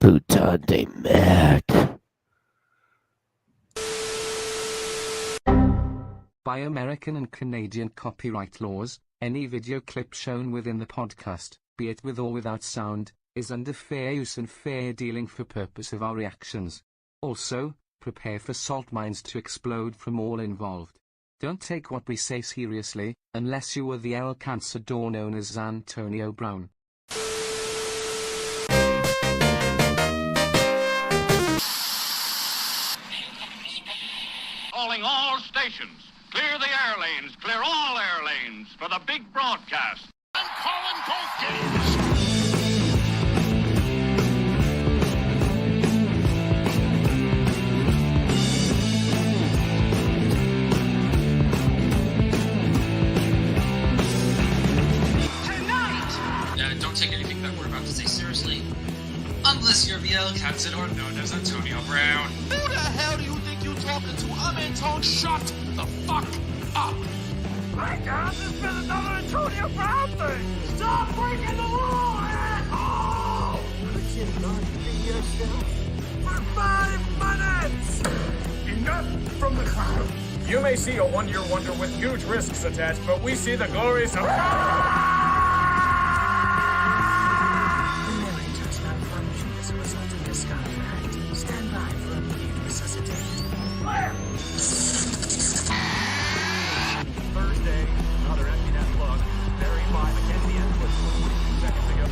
Putain de merde. By American and Canadian copyright laws, any video clip shown within the podcast, be it with or without sound, is under fair use and fair dealing for purpose of our reactions. Also, prepare for salt mines to explode from all involved. Don't take what we say seriously, unless you are the El Cansador known as Antonio Brown. Calling all stations. Clear the air lanes. Clear all air lanes for the big broadcast. I'm calling both games. Don't take anything that we're about to say seriously, unless you're the El Cansador known as Antonio Brown. Who the hell do you think you're talking to? I'm Anton. Shut the fuck up. My God, this is another Antonio Brown thing. Stop breaking the law, asshole! Could you not be yourself for 5 minutes? Enough from the crowd. You may see a one-year wonder with huge risks attached, but we see the glories of... Thursday, another empty net plug. Buried by Mackenzie and 22 seconds ago.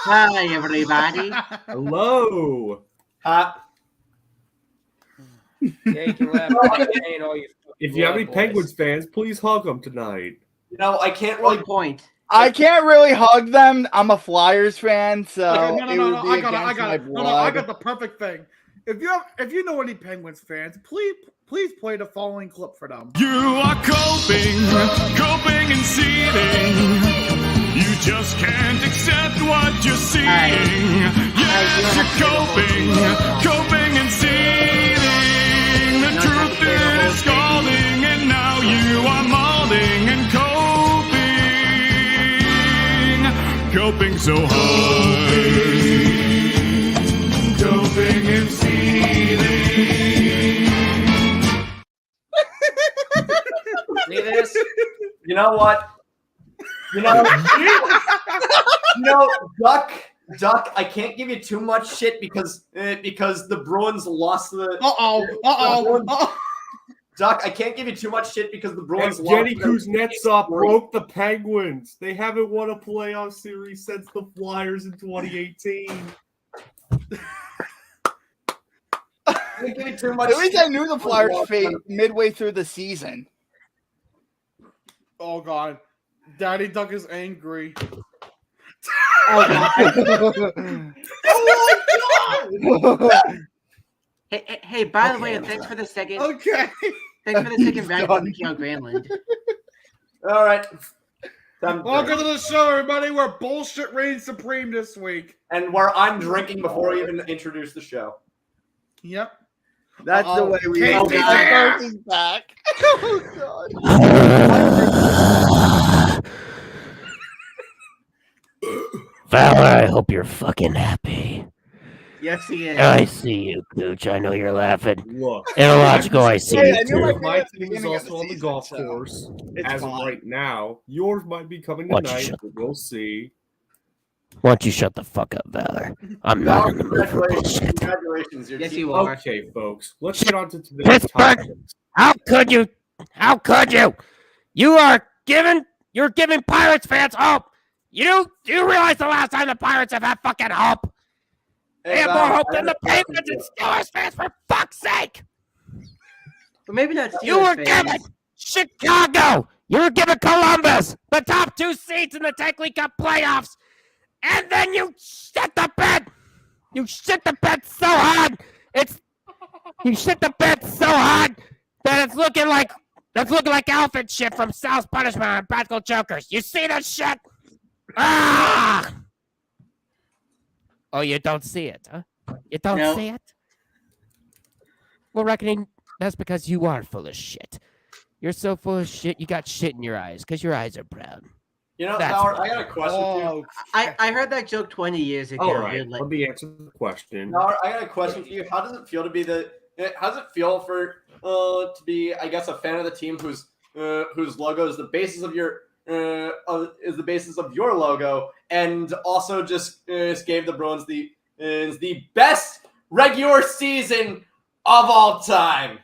Hi, everybody. Hello. Take your left. If you have any Penguins fans, please hug them tonight. You know, I can't really point. I can't really hug them. I'm a Flyers fan, so Okay, no. I got the perfect thing. If you know any Penguins fans, please play the following clip for them. You are coping and seething. You just can't accept what you're seeing. Yes, you're coping and seething. The truth is scalding, and now you are molding and coping so hard. Coping and seething. See this? You know what? You know, Duck, I can't give you too much shit because the Bruins lost the. Duck, I can't give you too much shit because the Bruins lost. Jenny Kuznetsov broke the Penguins. They haven't won a playoff series since the Flyers in 2018. At least I knew the Flyers' fate midway through the season. Oh God, Daddy Duck is angry. Oh my God! Hey, by the way, thanks for the second. Okay. Thanks for the second round of Keon Granlund. All right. Welcome to the show, everybody. Where bullshit reigns supreme this week. And where I'm drinking before I even introduce the show. Yep. That's the way we Casey's back. Oh, God. Valor, I hope you're fucking happy. Yes, he is. I see you, Gooch. I know you're laughing. Look. Illogical, I see Hey, you I knew too. My team is beginning of also the on the season, golf so course it's as fine. of right now. Yours might be coming Why don't you tonight, shut- but we'll see. Why don't you shut the fuck up, Valor? I'm not in the mood for bullshit. Congratulations. Yes, you are. Okay, folks, let's get on to today's Pittsburgh! topics. How could you? How could you? You're giving Pirates fans hope. You realize the last time the Pirates have had fucking hope? They have more hope than the Penguins and Steelers fans, for fuck's sake! But maybe not Steelers You were fans. given Chicago! You were given Columbus! The top 2 seeds in the Stanley Cup Playoffs! And then you shit the bed! You shit the bed so hard! You shit the bed so hard that it's looking like outfit shit from South Punishment on Practical Jokers. You see that shit? Ah! Oh, you don't see it, huh? You don't see it? Well, Reckoning, that's because you are full of shit. You're so full of shit, you got shit in your eyes, because your eyes are brown. You know, That's Howard, I got a question for you. I heard that joke 20 years ago. All right, let me answer the question. Howard, I got a question for you. How does it feel to be how does it feel for to be, I guess, a fan of the team whose logo is the basis of your logo, and also just gave the Bruins the best regular season of all time?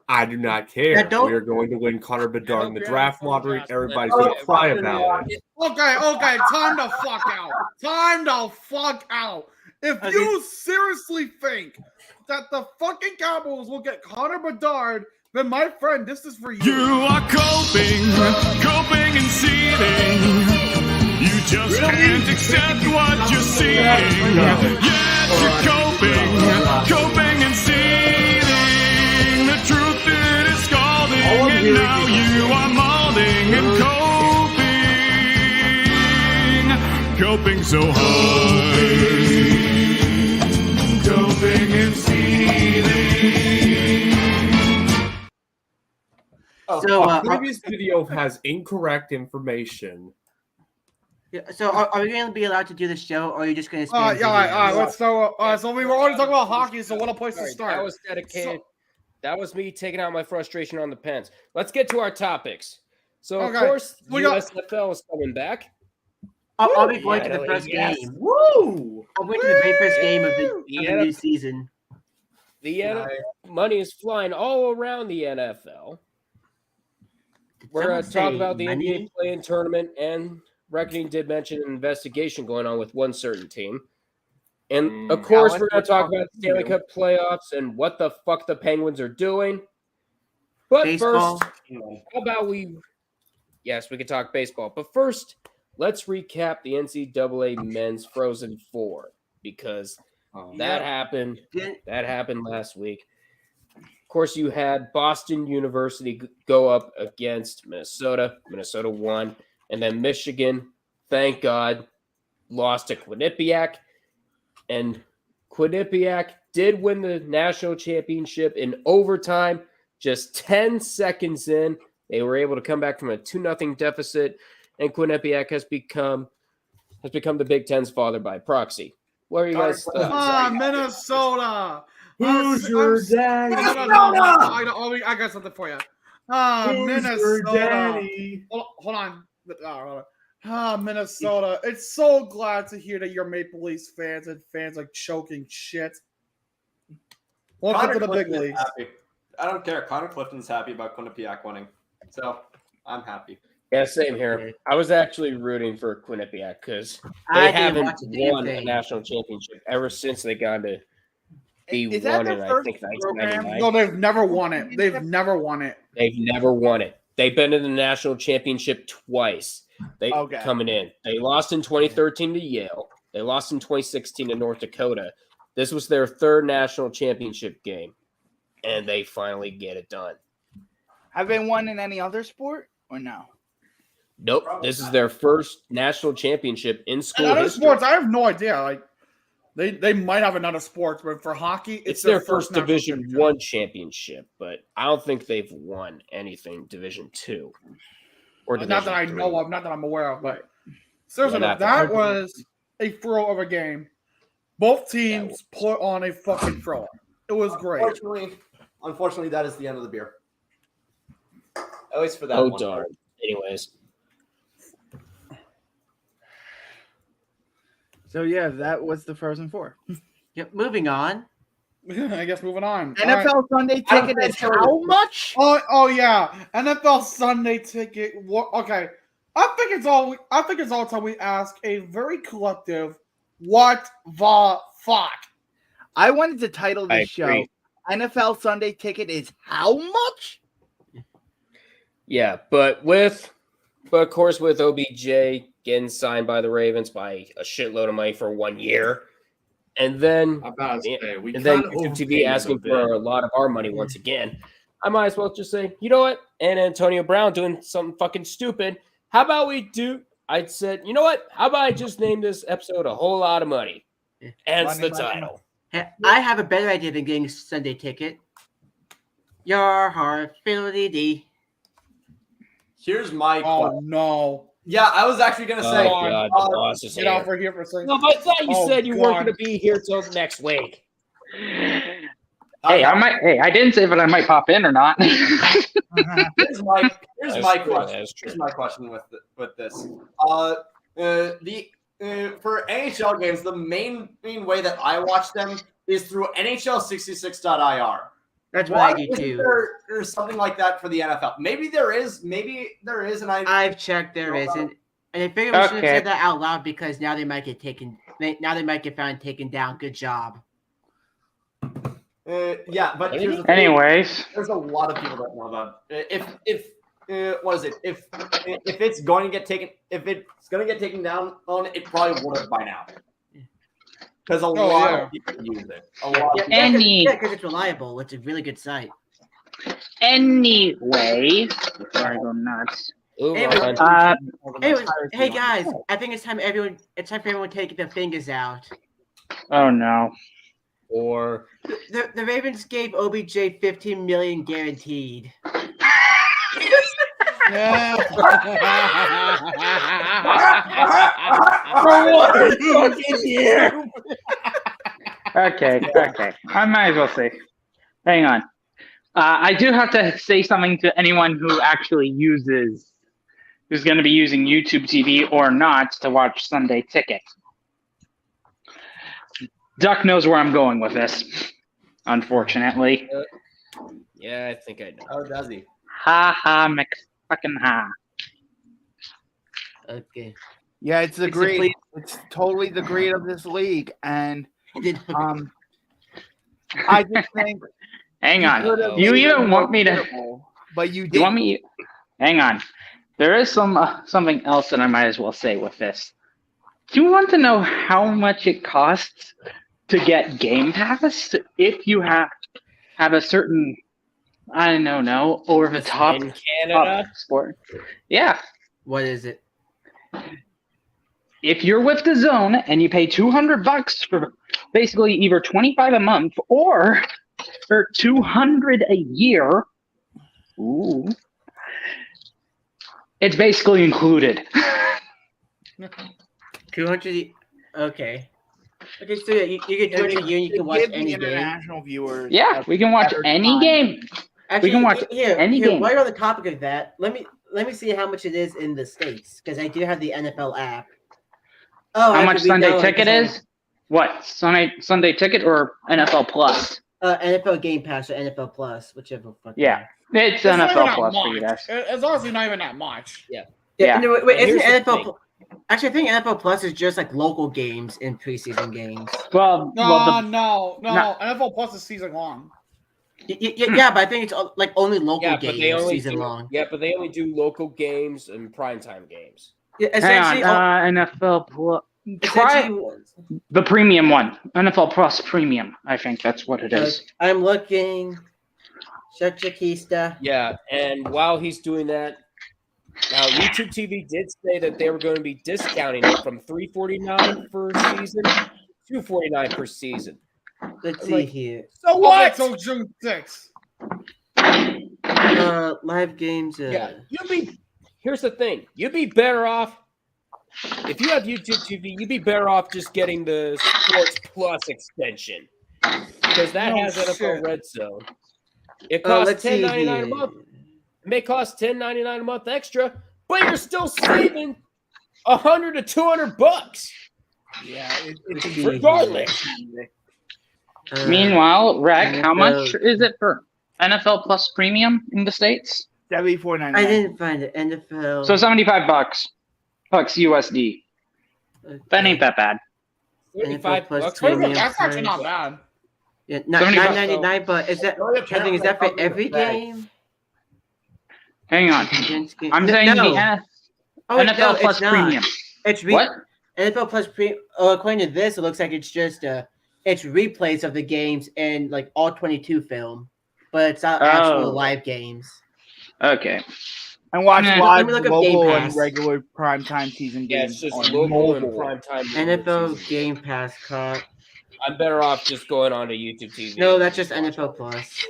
I do not care. We are going to win Connor Bedard in the draft lottery. Everybody's going to cry about it. Okay, time to fuck out. Time to fuck out. If you seriously think that the fucking Cowboys will get Connor Bedard, then my friend, this is for you. You are coping and seething. You just can't accept what you're seeing. Yes, you're coping and seething. The truth it is scalding, and now you are molding and coping so hard. Coping and seething. So, a previous video has incorrect information. Yeah, so are we going to be allowed to do the show, or are you just going to all right, let's start. So we were already talking about hockey, so what a place to start. That was dedicated. That was me taking out my frustration on the Pens. Let's get to our topics. So, of course, USFL is coming back. I'll be going to the first game. Woo! I'll be going to the very first game of the new season. The money is flying all around the NFL. We're going to talk about the NBA play-in tournament, and Reckoning did mention an investigation going on with one certain team. And, of course, we're going to talk about the Stanley Cup playoffs and what the fuck the Penguins are doing. But first, how about we – yes, we can talk baseball. But first, let's recap the NCAA Men's Frozen Four, because that happened. That happened last week. Of course, you had Boston University go up against Minnesota. Minnesota won. And then Michigan, thank God, lost to Quinnipiac. And Quinnipiac did win the national championship in overtime. Just 10 seconds in, they were able to come back from a 2-0 deficit. And Quinnipiac has become the Big Ten's father by proxy. What are you guys thoughts? Minnesota. Who's your daddy? I got something for you. Minnesota. Daddy? Hold on. Minnesota. It's so glad to hear that you're Maple Leafs fans and fans like choking shit. Welcome to the big leagues. I don't care. Connor Clifton's happy about Quinnipiac winning. So I'm happy. Yeah, same here. I was actually rooting for Quinnipiac because they haven't won a national championship ever since they got to be one in, I think, 1999. No, they've never won it. They've never won it. They've never won it. They've been in the national championship twice. Coming in. They lost in 2013 to Yale. They lost in 2016 to North Dakota. This was their third national championship game, and they finally get it done. Have they won in any other sport or no? Nope. This is their first national championship in school other history. sports, I have no idea. Like they might have another sport, but for hockey, it's their first Division I championship, but I don't think they've won anything Division II. Or not that I know of, not that I'm aware of, but seriously, that was a throw of a game. Both teams put on a fucking throw. It was great. Unfortunately, that is the end of the beer. At least for that one. Oh, darn. Anyways. So, yeah, that was the Frozen Four. Yep, moving on. I guess moving on. NFL Sunday ticket is how much? Oh yeah, NFL Sunday ticket. Okay, I think it's all time we ask a very collective, what the fuck? I wanted to title I this show agree. NFL Sunday Ticket is how much? Yeah, but of course with OBJ getting signed by the Ravens by a shitload of money for 1 year, and then YouTube TV asking for a lot of our money once again, I might as well just say, you know what? And Antonio Brown doing something fucking stupid. How about we do? I said, you know what? How about I just name this episode A Whole Lot of Money? Hence the title. I have a better idea than getting a Sunday Ticket. Your heart, fiddly-dee. Here's my Oh no. Yeah, I was actually gonna say. Oh God, the boss is Get here. off for here for a second. No, but I thought you said you weren't God. going to be here till next week. Hey, I might. Hey, I didn't say that I might pop in or not. Here's my question. That's true. Here's my question with this. For NHL games, the main way that I watch them is through NHL66.ir. That's what I do too. There's something like that for the NFL. Maybe there is, and I've checked. There isn't, and I figured we should have said that out loud because now they might get taken. Now they might get found and taken down. Good job. Yeah, but here's the thing. Anyways, there's a lot of people that know about what is it? If it's going to get taken, down on, it probably would have by now. Because a lot of people use it. Because it's reliable. It's a really good site. Anyway, before I go nuts. Anyways, hey guys, I think it's time for everyone to take their fingers out. Oh no. Or the Ravens gave OBJ $15 million guaranteed. For one fucking year. Okay. I might as well say. Hang on. I do have to say something to anyone who actually who's going to be using YouTube TV or not to watch Sunday Ticket. Duck knows where I'm going with this, unfortunately. Yeah, I think I know. Oh, does he? Ha, fucking ha. Okay. Yeah, it's the greed. It's totally the greed of this league, and I just think. Hang on. You even want me to? But you did. You want me? Hang on. There is something else that I might as well say with this. Do you want to know how much it costs to get Game Pass if you have a certain, I don't know, over the top in Canada sport? Yeah. What is it? If you're with the Zone and you pay $200 for basically either $25 a month or for $200 a year, ooh, it's basically included. 200. Okay. Okay, so yeah, you get 200 a year and you can watch any game. International viewers. Yeah, we can watch any game. Actually, we can watch any game. While you're on the topic of that, let me see how much it is in the States because I do have the NFL app. Oh, how much Sunday Ticket is? What Sunday Ticket or NFL Plus? NFL Game Pass or NFL Plus, whichever. Yeah, it's NFL Plus for you guys. It's honestly not even that much. Yeah. No, wait, isn't NFL? Actually, I think NFL Plus is just like local games and preseason games. No. NFL Plus is season long. Yeah, but I think it's like only local games season long. Yeah, but they only do local games and primetime games. Yeah, hang on, NFL Plus. Try the premium one, NFL Plus Premium. I think that's what it is. I'm looking. Shakista. Yeah, and while he's doing that, now YouTube TV did say that they were going to be discounting it from $349 per season to $249 per season. Let's see here. So what? So June 6th. Live games. Yeah, here's the thing. You'd be better off if you have YouTube TV. You'd be better off just getting the Sports Plus extension because that has NFL Red Zone. It costs $10.99 a month. It may cost $10.99 a month extra, but you're still saving $100 to $200. Yeah, it's regardless. Meanwhile, Rec, how much is it for NFL Plus Premium in the States? $74.99. I didn't find it. NFL. So $75 bucks USD. That ain't that bad. $75 Plus That's actually not bad. Yeah, $9.99, but is that for every game? Hang on. I'm saying no. the NFL Plus Premium. It's what? NFL Plus Premium. According to this, it looks like it's just it's replays of the games in like all 22 film, but it's not actual live games. Okay. And watch live, local, Game and Pass. regular primetime season games. It's just on local and mobile. primetime. NFL Game Pass card. I'm better off just going on to YouTube TV. No, that's just NFL Plus.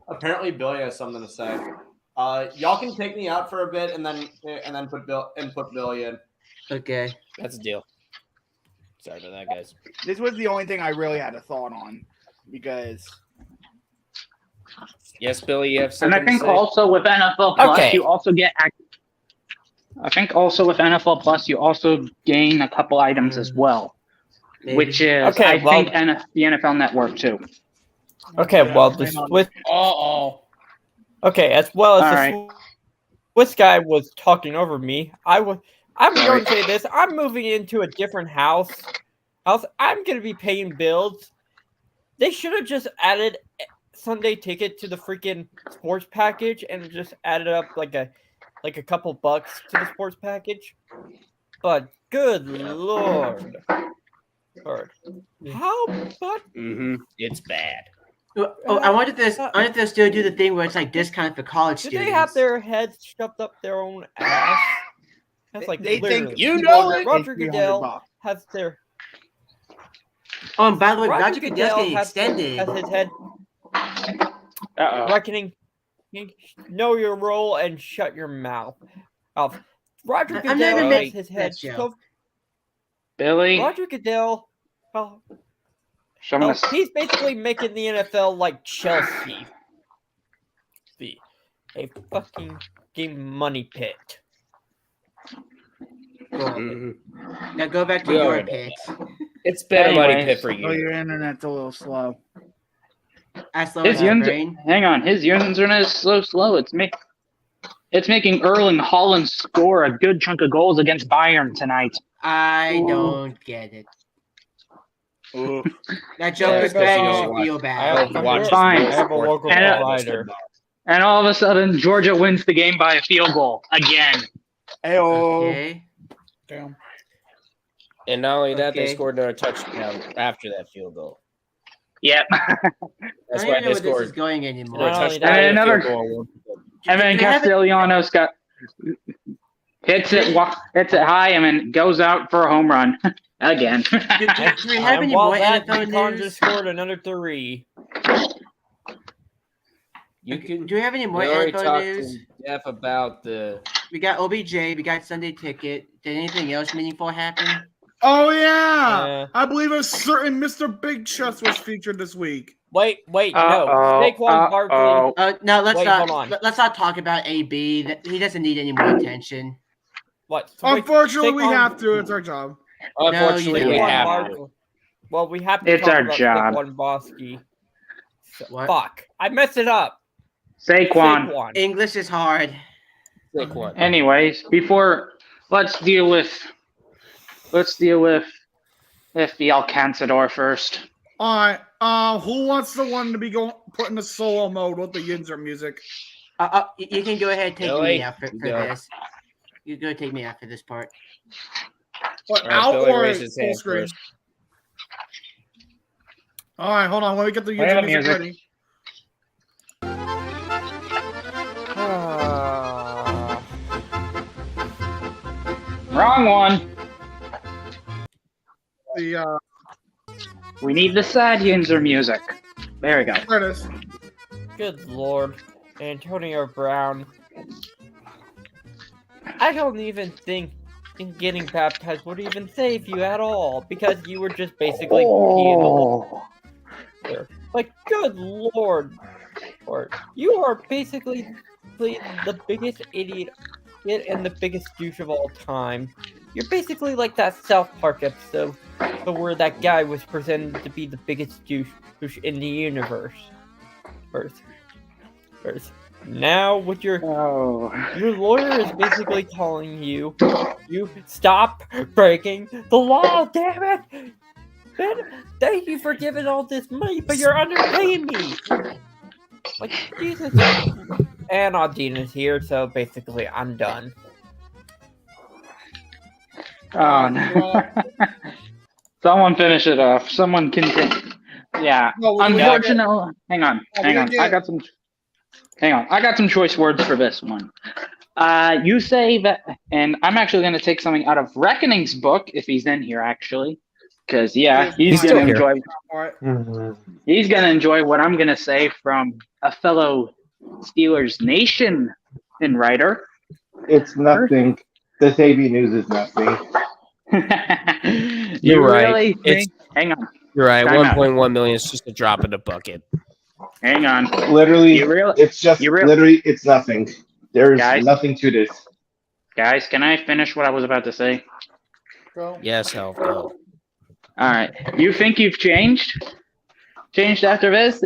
Apparently, Billy has something to say. Y'all can take me out for a bit and then put Billy in. Okay, that's a deal. Sorry about that, guys. This was the only thing I really had a thought on because. Yes, Billy, you have something. And I think to say? also with NFL Plus, you also get. I think also with NFL Plus, you also gain a couple items as well, which is I think the NFL Network too. Okay, well the Swiss. Okay, as well as the Swiss guy was talking over me, I'm going to say this: I'm moving into a different house. I'm going to be paying bills. They should have just added Sunday ticket to the freaking sports package and just added up like a couple bucks to the sports package. But good lord, how about? It's bad. Oh, I wanted this to do the thing where it's like discount for college students. Do they have their heads shoved up their own ass? That's like They literally. think Roger Goodell has their. Oh, and by the way, Roger Goodell's Goodell getting has extended. his head. Reckoning. Know your role and shut your mouth. Roger I'm not Goodell gonna has make his that head joke. shoved. Billy. Roger Goodell. Well, he's basically making the NFL like Chelsea. A fucking game money pit. Now go back to Yeah, your I know. pit. It's been a money pit for you. Oh, your internet's a little slow. As slow His as my internet, brain. hang on, his internet is so slow. It's making Erling Haaland score a good chunk of goals against Bayern tonight. I don't get it. That joke is bad. You should feel bad. Fine. I have a local provider. And all of a sudden, Georgia wins the game by a field goal again. Okay. Damn. And not only that, they Okay. scored another touchdown after that field goal. Yep. I That's don't why even know they where this scored. is going anymore. Scored a Not only touchdown that- and a another- field goal. And then Do they have it- Castellanos hits it high and then goes out for a home run again. Do we have And any while more that, NFL UConn news? just scored another 3. You can. Do we have any more We already NFL talked news? to Jeff about the. We got OBJ. We got Sunday ticket. Did anything else meaningful happen? Oh yeah, I believe a certain Mr. Big Chest was featured this week. Wait, no. Uh-oh, Saquon Barkley. No, let's Wait, not. hold on. Let's not talk about AB. He doesn't need any more attention. What? Wait, Unfortunately, we Saquon- have to. It's our job. Unfortunately, we Saquon have Barkley. to. Well, we have to It's talk our about job. Saquon Bosky. What? Fuck. I messed it up. Saquon. English is hard. Saquon. Anyways, let's deal with the Alcanzador first. All right. Who wants the one to be put in the solo mode with the Yinzer music? You can go ahead and take Billy, me out for go. this. You go take me out for this part. What, All right, out Billy or raised his full hand screen? first. All right, hold on. Let me get the Play the Yinzer music music. ready. Wrong one. The We need the sad Yinzer music. There we go. there it is. Good lord. Antonio Brown. I don't even think in getting baptized would even save you at all because you were just basically peeing all over. Like, good lord. You are basically the biggest idiot and the biggest douche of all time. You're basically like that South Park episode where that guy was presented to be the biggest douche in the universe. Earth. Now with your lawyer is basically telling you stop breaking the law, damn it! Thank you for giving all this money, but you're underpaying me. Like, Jesus. And Audine is here, so basically I'm done. Oh, no. Someone finish it off. Someone continue. Yeah. Unfortunately, hang on. I got some choice words for this one. You say that, and I'm actually going to take something out of Reckoning's book if he's in here, actually, because he's going to enjoy. He's going to enjoy what I'm going to say from a fellow Steelers Nation writer. It's nothing. This AB News is nothing. You're right. Really think, hang on. You're right. 1.1 million is just a drop in the bucket. Hang on. Literally, it's nothing. There's nothing to this. Guys, can I finish what I was about to say? Go. Yes, Help, go. All right. You think you've changed? Changed after this?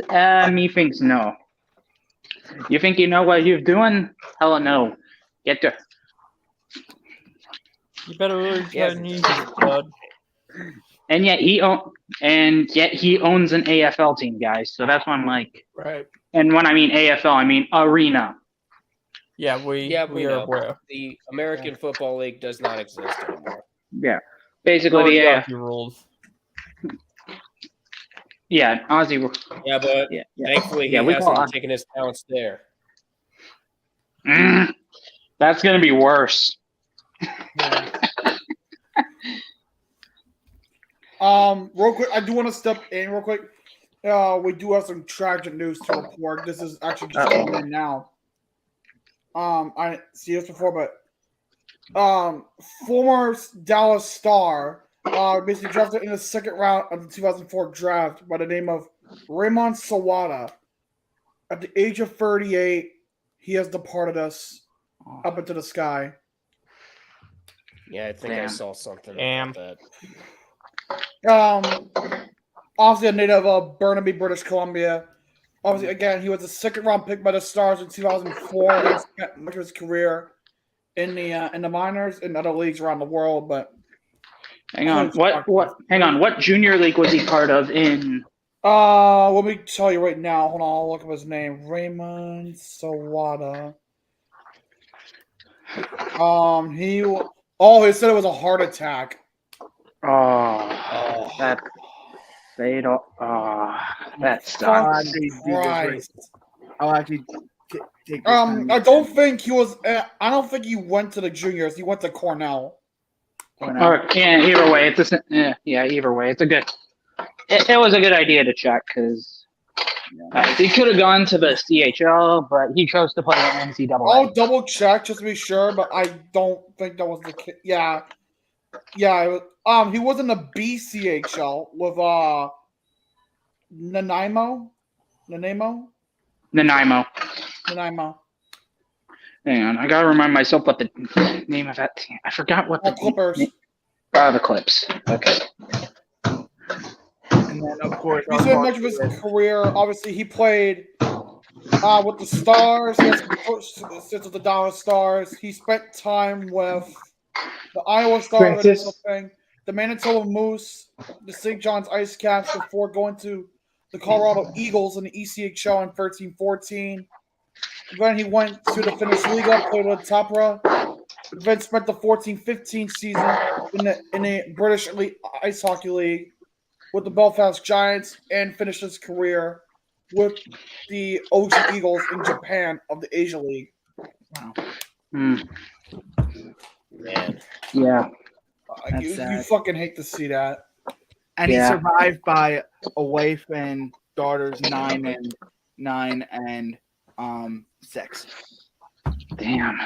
Me thinks no. You think you know what you're doing? Hell no. Get there. You better really try and use it, bud. And yet he owns an AFL team, guys. So that's why I'm like, right. And when I mean AFL, I mean arena. Yeah, we are aware. The American Football League does not exist anymore. Yeah, basically the rules. Yeah, Aussie. Yeah, but thankfully he hasn't taken his talents there. That's gonna be worse. Real quick, I do want to step in real quick. We do have some tragic news to report. This is actually just coming in now. I didn't see this before, but former Dallas star basically drafted in the second round of the 2004 draft by the name of Raymond Sawada. At the age of 38, he has departed us up into the sky. Yeah, I think I saw something about that. Obviously a native of Burnaby, British Columbia. Obviously, again, he was a second-round pick by the Stars in 2004. He spent much of his career in the minors and other leagues around the world. But hang on, what junior league was he part of in? Let me tell you right now. Hold on, I'll look up his name. Raymond Sawada. He said it was a heart attack. That sucks. I'll actually take this I don't think he was. I don't think he went to the juniors. He went to Cornell. Either way, either way, it's a good. It was a good idea to check because he could have gone to the CHL, but he chose to play in NCAA. I'll double check just to be sure, but I don't think that was the case. Yeah. It was, he was in the BCHL with Nanaimo. Hang on, I gotta remind myself what the name of that team. I forgot what the Clippers. The Clips. Okay. And then, of course, he spent much of his career. Obviously, he played with the Stars. He has since with the Dallas Stars. He spent time with the Iowa Stars, the Manitoba Moose, the St. John's Ice Caps before going to the Colorado Eagles in the ECHL in 13-14. Then he went to the Finnish Liga, played with Tappara. Then spent the 14-15 season in the British Elite Ice Hockey League with the Belfast Giants and finished his career with the OG Eagles in Japan of the Asia League. Wow. Man. Yeah. You fucking hate to see that. And he survived by a wife and daughters 9 and 6. Damn.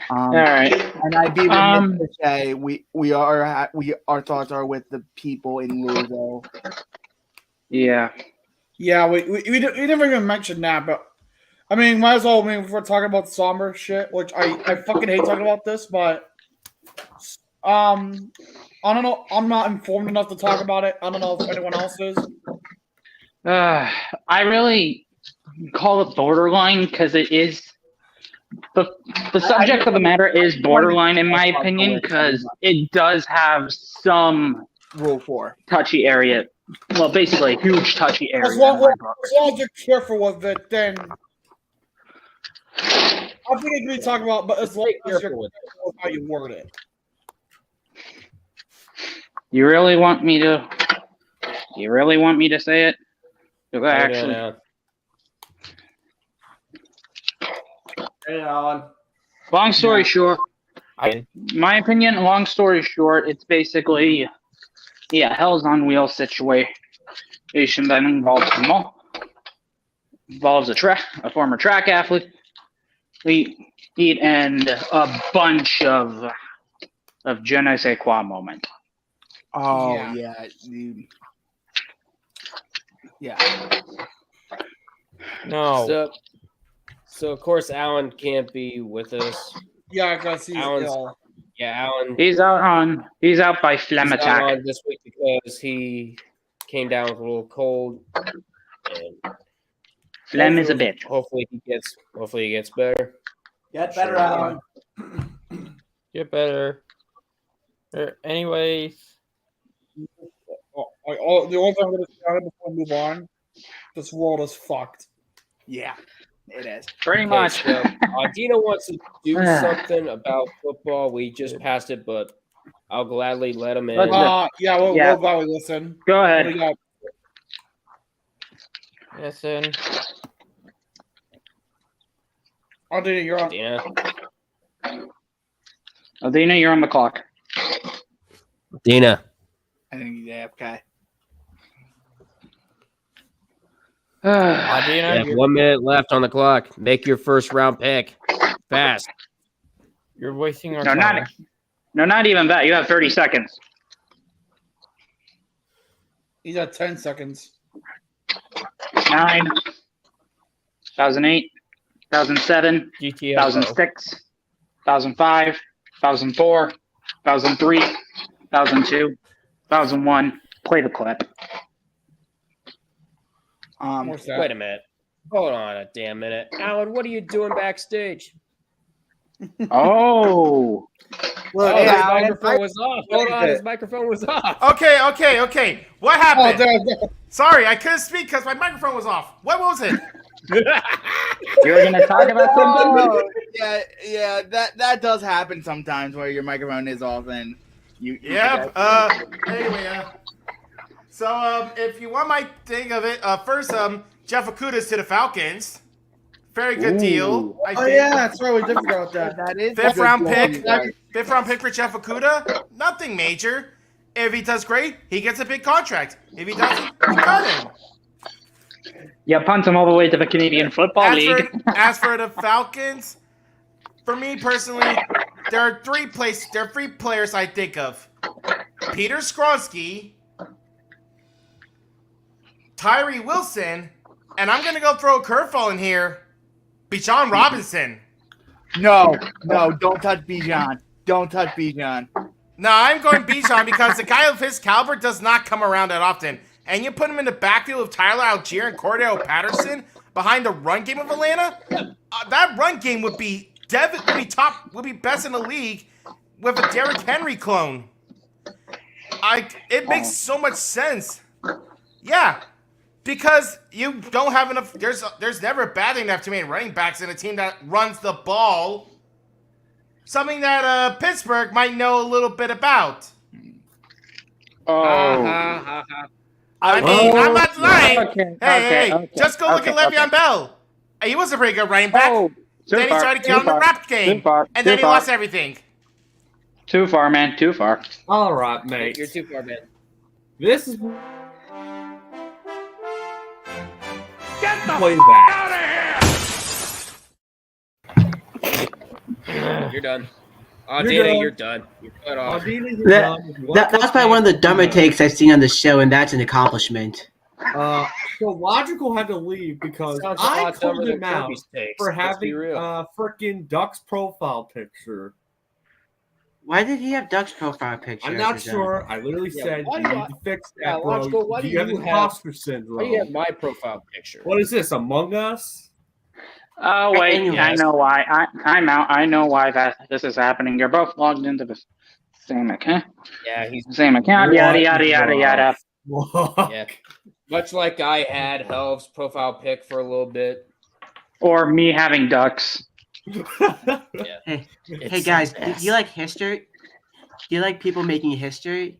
All right. And I'd be remiss to say our thoughts are with the people in Louisville. Yeah. Yeah, we never even mentioned that, but I mean, might as well. I mean, if we're talking about somber shit, which I fucking hate talking about this, but I don't know. I'm not informed enough to talk about it. I don't know if anyone else is. I really call it borderline because it is The subject of the matter is borderline, in my opinion, because it does have some Rule 4 touchy area. Well, basically, a huge touchy area. As long in my book. as you're careful with it, then I think it can be talked about. But as long as you're careful with how you word it. You really want me to? You really want me to say it? Because I actually. Hey, Alan. Long story short, my opinion. Long story short, it's basically, hell's on wheels situation that involves them all. Involves a former track athlete, and a bunch of je ne sais quoi moment. Oh yeah, dude. Yeah. No. So of course Alan can't be with us. Yeah, because he's ill. Yeah, Alan. He's out by phlegm attack this week because he came down with a little cold. And phlegm is a bitch. Hopefully he gets better. Get better, Alan. Get better. Anyways. The only thing I'm going to say before we move on, this world is fucked. Yeah, it is. Pretty much. So, Dino wants to do something about football. We just passed it, but I'll gladly let him in. We'll gladly listen. Go ahead. Listen. Dina, you're on. Dina, you're on the clock. Dina. I think he's AFK. You have 1 minute left on the clock. Make your first round pick. Fast. You're wasting our time. Not even that. You have 30 seconds. He's at 10 seconds. 9, 2008, 2007, 2006, 2005, 2004, 2003, 2002, 2001. Play the clip. Wait a minute. Hold on a damn minute. Alan, what are you doing backstage? Oh. Look, his microphone was off. Hold on, his microphone was off. Okay. What happened? Sorry, I couldn't speak because my microphone was off. What was it? You were gonna talk about something? Yeah, that does happen sometimes where your microphone is off and you. Yep. Anyway, so if you want my thing of it, first Jeff Okuda's to the Falcons. Very good deal. I think. Yeah, that's right. We did forget about that. That is Fifth round pick for Jeff Okuda. Nothing major. If he does great, he gets a big contract. If he doesn't, we cut him. Yeah, punt him all the way to the Canadian Football League. As for the Falcons, for me personally, there are three players I think of: Peter Skronsky, Tyree Wilson, and I'm gonna go throw a curveball in here. Bijan Robinson. No, don't touch Bijan. Don't touch Bijan. No, I'm going Bijan because the guy of his caliber does not come around that often. And you put him in the backfield of Tyler Algier and Cordell Patterson behind the run game of Atlanta. That run game would be best in the league with a Derrick Henry clone. It makes so much sense. Yeah. Because you don't have enough. There's never a bad thing to have too many running backs in a team that runs the ball. Something that Pittsburgh might know a little bit about. Oh. I'm not lying. Hey, just go look at Le'Veon Bell. He was a pretty good running back. Then he started killing the rap game. And then he lost everything. Too far, man. Too far. All right, mate. You're too far, man. This is... Get the Play f*** that. out of here! You're done. Dina, you're done. You're cut off. That's probably one of the dumber takes I've seen on the show, and that's an accomplishment. So Logical had to leave because I called him out for having a freaking Duck's profile picture. Why did he have Duck's profile picture? I'm not sure. I literally said you need to fix that, bro. You have imposter syndrome. Why do you have my profile picture? What is this, Among Us? Oh wait, I know why. I'm out. I know why this is happening. You're both logged into the same account. Yeah, he's same account. Yada yada yada yada. Yeah. Much like I had Helv's profile pic for a little bit. Or me having ducks. Yeah. Hey guys, do you like history? Do you like people making history?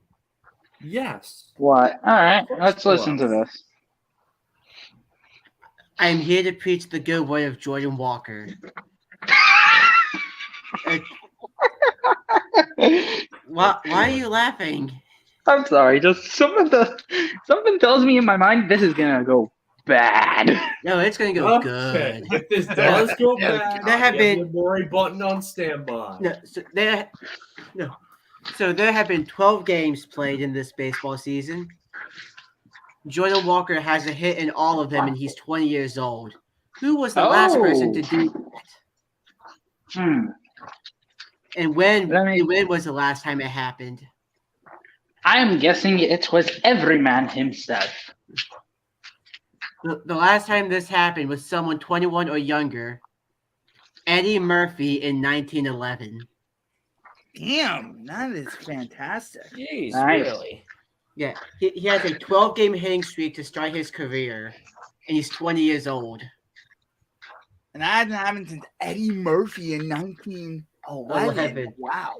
Yes. What? All right, let's listen to this. I am here to preach the good word of Jordan Walker. Why are you laughing? I'm sorry. Just something tells me in my mind this is gonna go bad. No, it's gonna go good. If this does go bad, there have been a Maury button on standby. So there have been 12 games played in this baseball season. Jordan Walker has a hit in all of them, and he's 20 years old. Who was the last person to do that? And when was the last time it happened? I am guessing it was Everyman himself. The last time this happened was someone 21 or younger, Eddie Murphy in 1911. Damn, that is fantastic. Jeez, Nice. really? Yeah, he has a 12-game hitting streak to start his career, and he's 20 years old. And that hasn't happened since Eddie Murphy in 1911. Wow.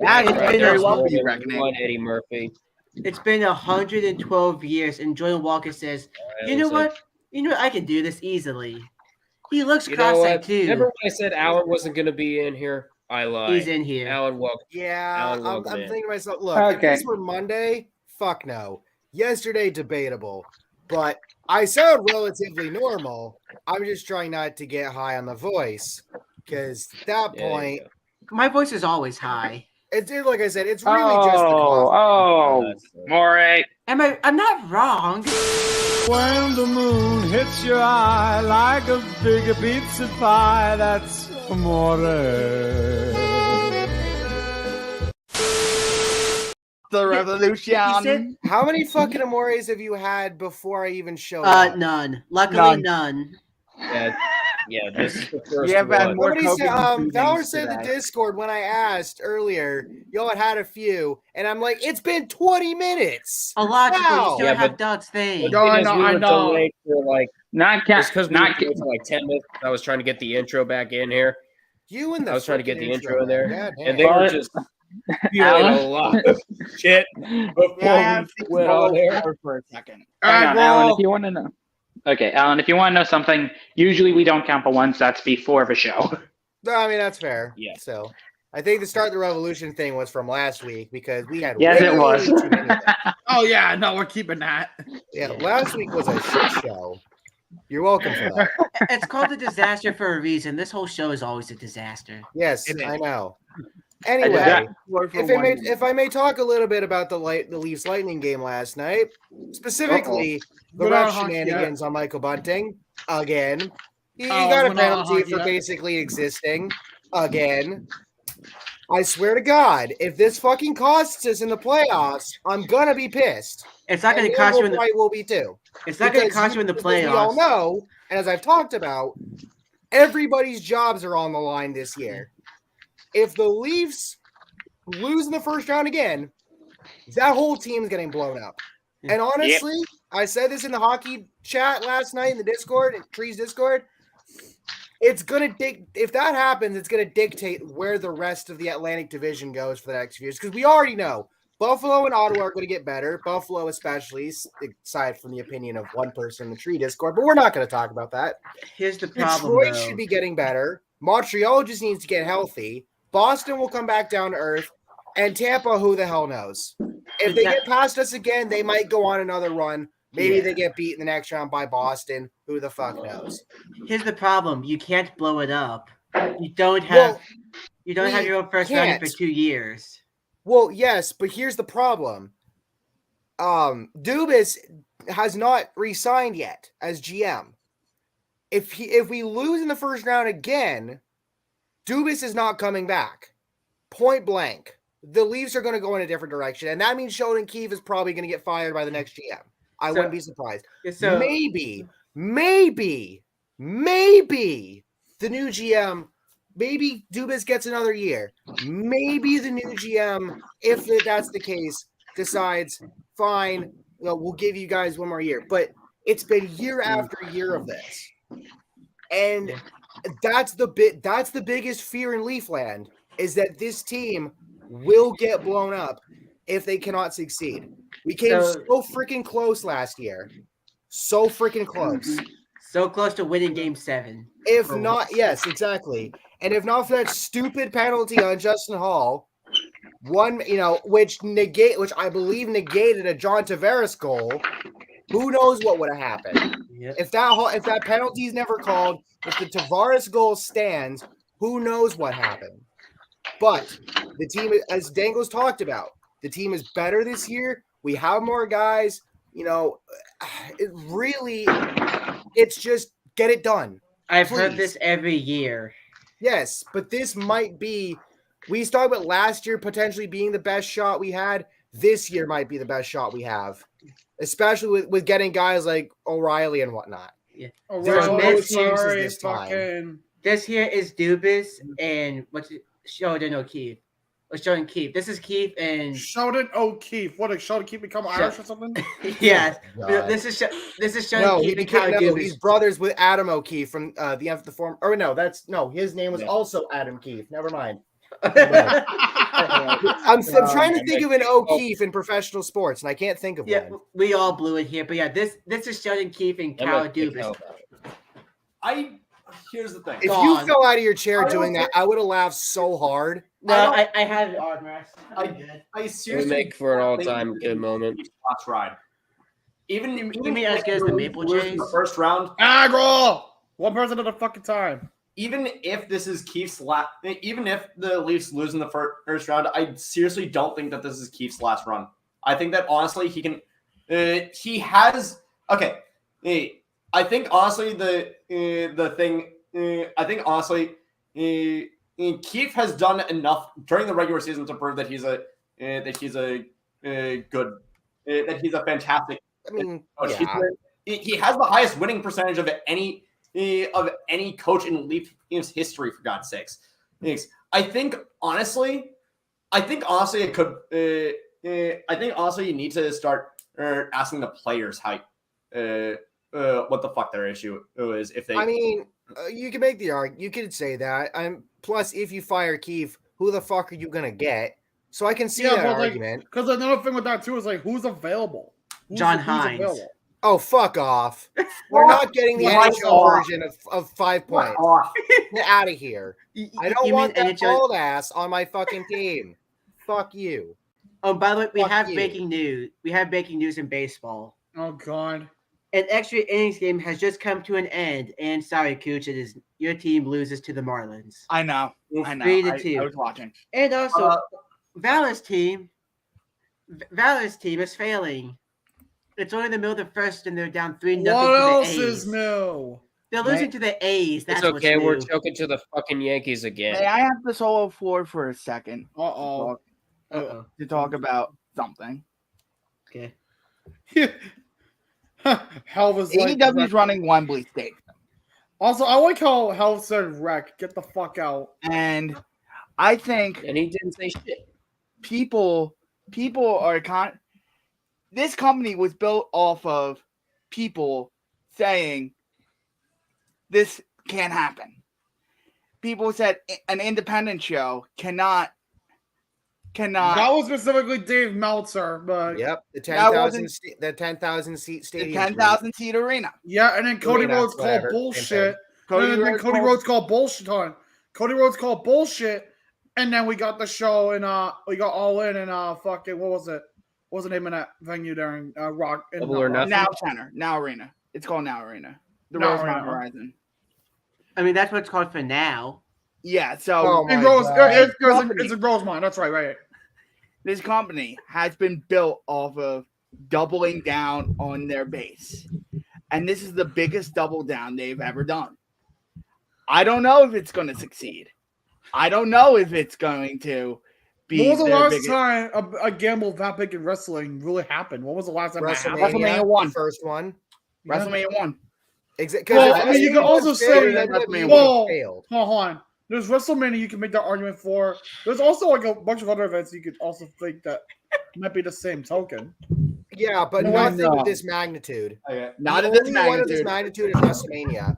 That is very well be reckoning. Eddie Murphy. It's been 112 years, and Jordan Walker says, "You know what? I can do this easily." He looks cross-eyed too. Remember when I said Alan wasn't going to be in here? I lied. He's in here. Alan, welcome. Yeah, Alan, I'm thinking to myself, look, Okay. if this were Monday, fuck no. Yesterday, debatable. But I sound relatively normal. I'm just trying not to get high on the voice. Because at that point... My voice is always high. Like I said, it's really just the coffee. Moray. I'm not wrong. When the moon hits your eye like a big pizza pie, that's amore. The revolution. How many fucking amores have you had before I even showed up? None. Luckily, none. Yeah, this is the first one. Nobody said, Valor said in the Discord when I asked earlier, y'all had a few, and I'm like, it's been 20 minutes. Logically, you Wow. still have Doug's thing. I know. For like, not because we were for like 10 minutes. I was trying to get the intro back in here. I was trying to get the intro in there, God and they were just feeling a lot of shit before we went on there for a second. Hang on, Alan, if you want to know. Okay, Alan, if you want to know something, usually we don't count but once. That's before the show. No, I mean, that's fair. Yeah. So I think the Start the Revolution thing was from last week because we had Yes, it was. too many things. Oh, yeah. No, we're keeping that. Yeah, last week was a shit show. You're welcome for that. It's called a disaster for a reason. This whole show is always a disaster. Yes, I know. Anyway, if I may talk a little bit about the Leafs Lightning game last night, specifically the ref shenanigans on Michael Bunting again. He got a penalty for basically existing again. I swear to God, if this fucking costs us in the playoffs, I'm gonna be pissed. It's not going to cost you in the. I will be too. It's not going to cost you in the playoffs. We all know, and as I've talked about, everybody's jobs are on the line this year. If the Leafs lose in the first round again, that whole team's getting blown up. And honestly, I said this in the hockey chat last night in the Discord, in Tree's Discord. It's gonna if that happens, it's gonna dictate where the rest of the Atlantic Division goes for the next few years. Because we already know Buffalo and Ottawa are going to get better. Buffalo, especially, aside from the opinion of one person in the Tree Discord. But we're not going to talk about that. Here's the problem. Detroit should be getting better. Montreal just needs to get healthy. Boston will come back down to earth. And Tampa, who the hell knows? If they get past us again, they might go on another run. Maybe they get beat in the next round by Boston. Who the fuck knows? Here's the problem. You can't blow it up. You don't have your own first round for 2 years. Well, yes, but here's the problem. Dubas has not re-signed yet as GM. If we lose in the first round again, Dubas is not coming back. Point blank. The Leafs are going to go in a different direction, and that means Sheldon Keefe is probably going to get fired by the next GM. I wouldn't be surprised. Maybe maybe the new GM, maybe Dubas gets another year. Maybe the new GM, if that's the case, decides, fine, we'll give you guys one more year. But it's been year after year of this. And that's the biggest fear in Leafland, is that this team will get blown up if they cannot succeed. We came so freaking close last year. So freaking close. So close to winning Game 7. If not, yes, exactly. And if not for that stupid penalty on Justin Hall, which I believe negated a John Tavares goal, who knows what would have happened? Yep. If that penalty is never called, if the Tavares goal stands, who knows what happened? But the team, as Dangles talked about, the team is better this year. We have more guys. It's just get it done. I've heard this every year. Yes, but this might be. We talked about last year potentially being the best shot we had. This year might be the best shot we have, especially with getting guys like O'Reilly and whatnot. Yeah. This year is Dubas and Sheldon O'Keefe. Sheldon Keefe. This is Keefe and Sheldon O'Keefe. What did Sheldon Keefe become Irish or something? Yes. This is Sheldon Keefe and Kyle Dubas. He's brothers with Adam O'Keefe from the form. Or his name was also Adam Keefe. Never mind. I'm trying to think of an O'Keefe in professional sports, and I can't think of one. We all blew it here, but this is Sheldon Keefe and Kyle Dubas. Here's the thing. If you fell out of your chair doing that, I would have laughed so hard. No, I had an armrest. I seriously make for an all-time good moment. Last ride. Even you mean as good as the Maple Jays? The first round. Aggro! One person at a fucking time. Even if this is Keefe's last, even if the Leafs lose in the first round, I seriously don't think that this is Keefe's last run. I think that honestly he can. He has okay. I think honestly the thing. I think honestly, Keefe has done enough during the regular season to prove that he's a fantastic. I mean, he has the highest winning percentage of any coach in Leafs history, for God's sakes. I think honestly it could. I think honestly you need to start asking the players how what the fuck their issue is if they. I mean, you can make the argument. You could say that. Plus, if you fire Keefe, who the fuck are you gonna get? So I can see that argument. Because another thing with that too is who's available? John Hines. Available? Oh, fuck off. We're not getting the NHL version of 5 points. Get out of here. I don't want that bald ass on my fucking team. Fuck you. Oh, by the way, we have breaking news. We have breaking news in baseball. Oh, God. An extra innings game has just come to an end, and sorry, Cooch, your team loses to the Marlins. I know. 3-2. I was watching. And also, Valor's team is failing. It's only the middle of the first, and they're down 3-0 to the A's. What else is new? They're losing to the A's. That's it's okay. What's we're new. choking to the fucking Yankees again. May I have the solo floor for a second? To talk about something. Okay. Hell was AEW's running Wembley Stadium. Also, I like how Hell said wreck. Get the fuck out. And I think. And he didn't say shit. People are this company was built off of people saying this can't happen. People said an independent show cannot. That was specifically Dave Meltzer, but the 10,000 seat stadium, the 10,000 seat arena. Yeah, and then Cody Rhodes called bullshit. Cody Rhodes called bullshit on. Cody Rhodes called bullshit, and then we got the show and we got All In and fucking what was it? What was the name of that venue during Rock? Now Center, Now Arena. It's called Now Arena. The Rosemont Horizon. I mean, that's what it's called for now. Yeah, so it's in Rosemont. That's right. This company has been built off of doubling down on their base, and this is the biggest double down they've ever done. I don't know if it's going to succeed. I don't know if it's going to be. When was the last time a gamble that big in wrestling really happened? When was the last time that happened? WrestleMania 1, first one. WrestleMania 1. Well, I mean, you can also say, failed. Hold on. There's WrestleMania you can make that argument for. There's also like a bunch of other events you could also think that might be the same token. Yeah, but nothing of this magnitude. Okay. Not of this magnitude. One of this magnitude is WrestleMania.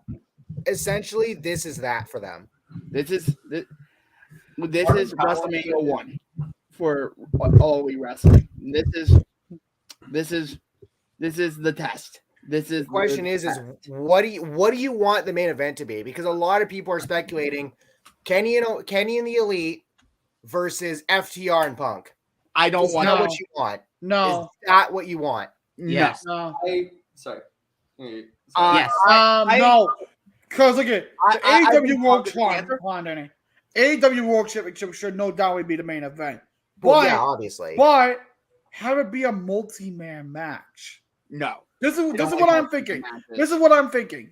Essentially, this is that for them. This is WrestleMania 1 for All Elite Wrestling. This is the test. The question is what do you want the main event to be? Because a lot of people are speculating Kenny and the Elite versus FTR and Punk. I don't want that. What you want? No, is that what you want? Yes. No. Sorry. Yes. No. Because look at the AEW World Championship. Come on, Danny. AEW World Championship should no doubt be the main event. Well, yeah, obviously. But have it be a multi-man match. No. This is what I'm thinking. This is what I'm thinking.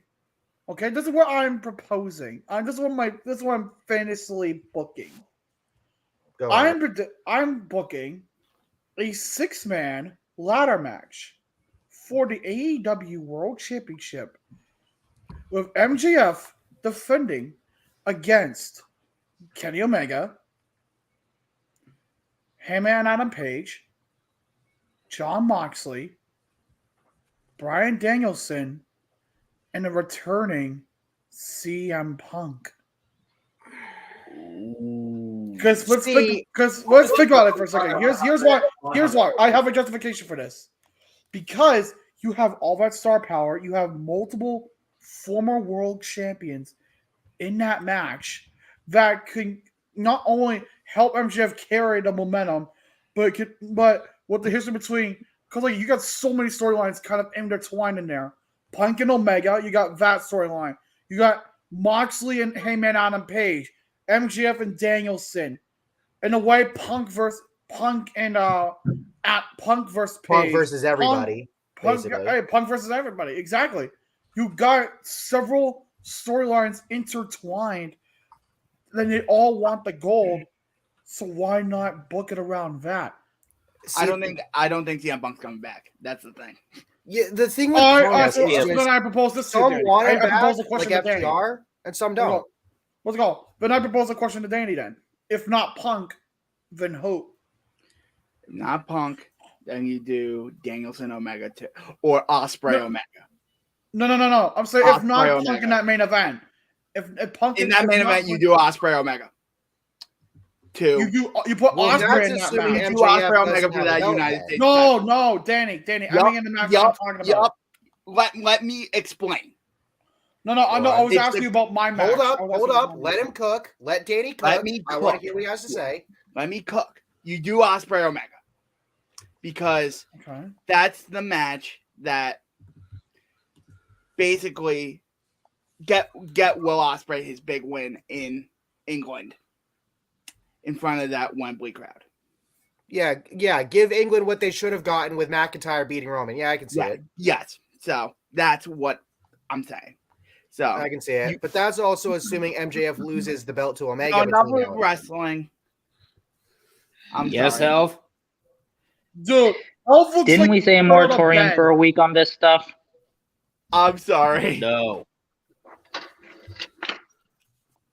Okay, this is what I'm proposing. This is what I'm fantasily booking. I'm booking a 6-man ladder match for the AEW World Championship with MJF defending against Kenny Omega, Heyman Adam Page, Jon Moxley, Bryan Danielson, and a returning CM Punk. Because let's think about it for a second. Here's why I have a justification for this. Because you have all that star power, you have multiple former world champions in that match that can not only help MJF carry the momentum, but with the history between, because like you got so many storylines kind of intertwined in there. Punk and Omega, you got that storyline. You got Moxley and Heyman Adam Page, MJF and Danielson, and the way Punk versus Page. Punk versus everybody. Punk versus everybody. Exactly. You got several storylines intertwined. Then they all want the gold. So why not book it around that? I don't think CM Punk's coming back. That's the thing. Yeah, the thing with then I propose this. Some want I it back, propose a question like to Danny. FTR, and some don't. Let's go. Then I propose a question to Danny. Then, if not Punk, then who? If not Punk, then you do Danielson Omega too, or Ospreay Omega. No. I'm saying if not Punk Omega. In that main event, if Punk in that main event, you do Ospreay Omega. Two. You put Ospreay in that match. You do Ospreay Omega for that United States. No, Danny. I mean in the match I'm talking about. Let me explain. No. I was asking you about my match. Hold up. Let him cook. Let Danny cook. Let me cook. I want to hear what he has to say. Let me cook. You do Ospreay Omega because that's the match that basically get Will Ospreay his big win in England in front of that Wembley crowd. Yeah. Give England what they should have gotten with McIntyre beating Roman. Yeah, I can see it. Yes. So that's what I'm saying. So I can see it. But that's also assuming MJF loses the belt to Omega. No, not with wrestling. Yes, Elf. Dude, didn't we say a moratorium for a week on this stuff? I'm sorry. No.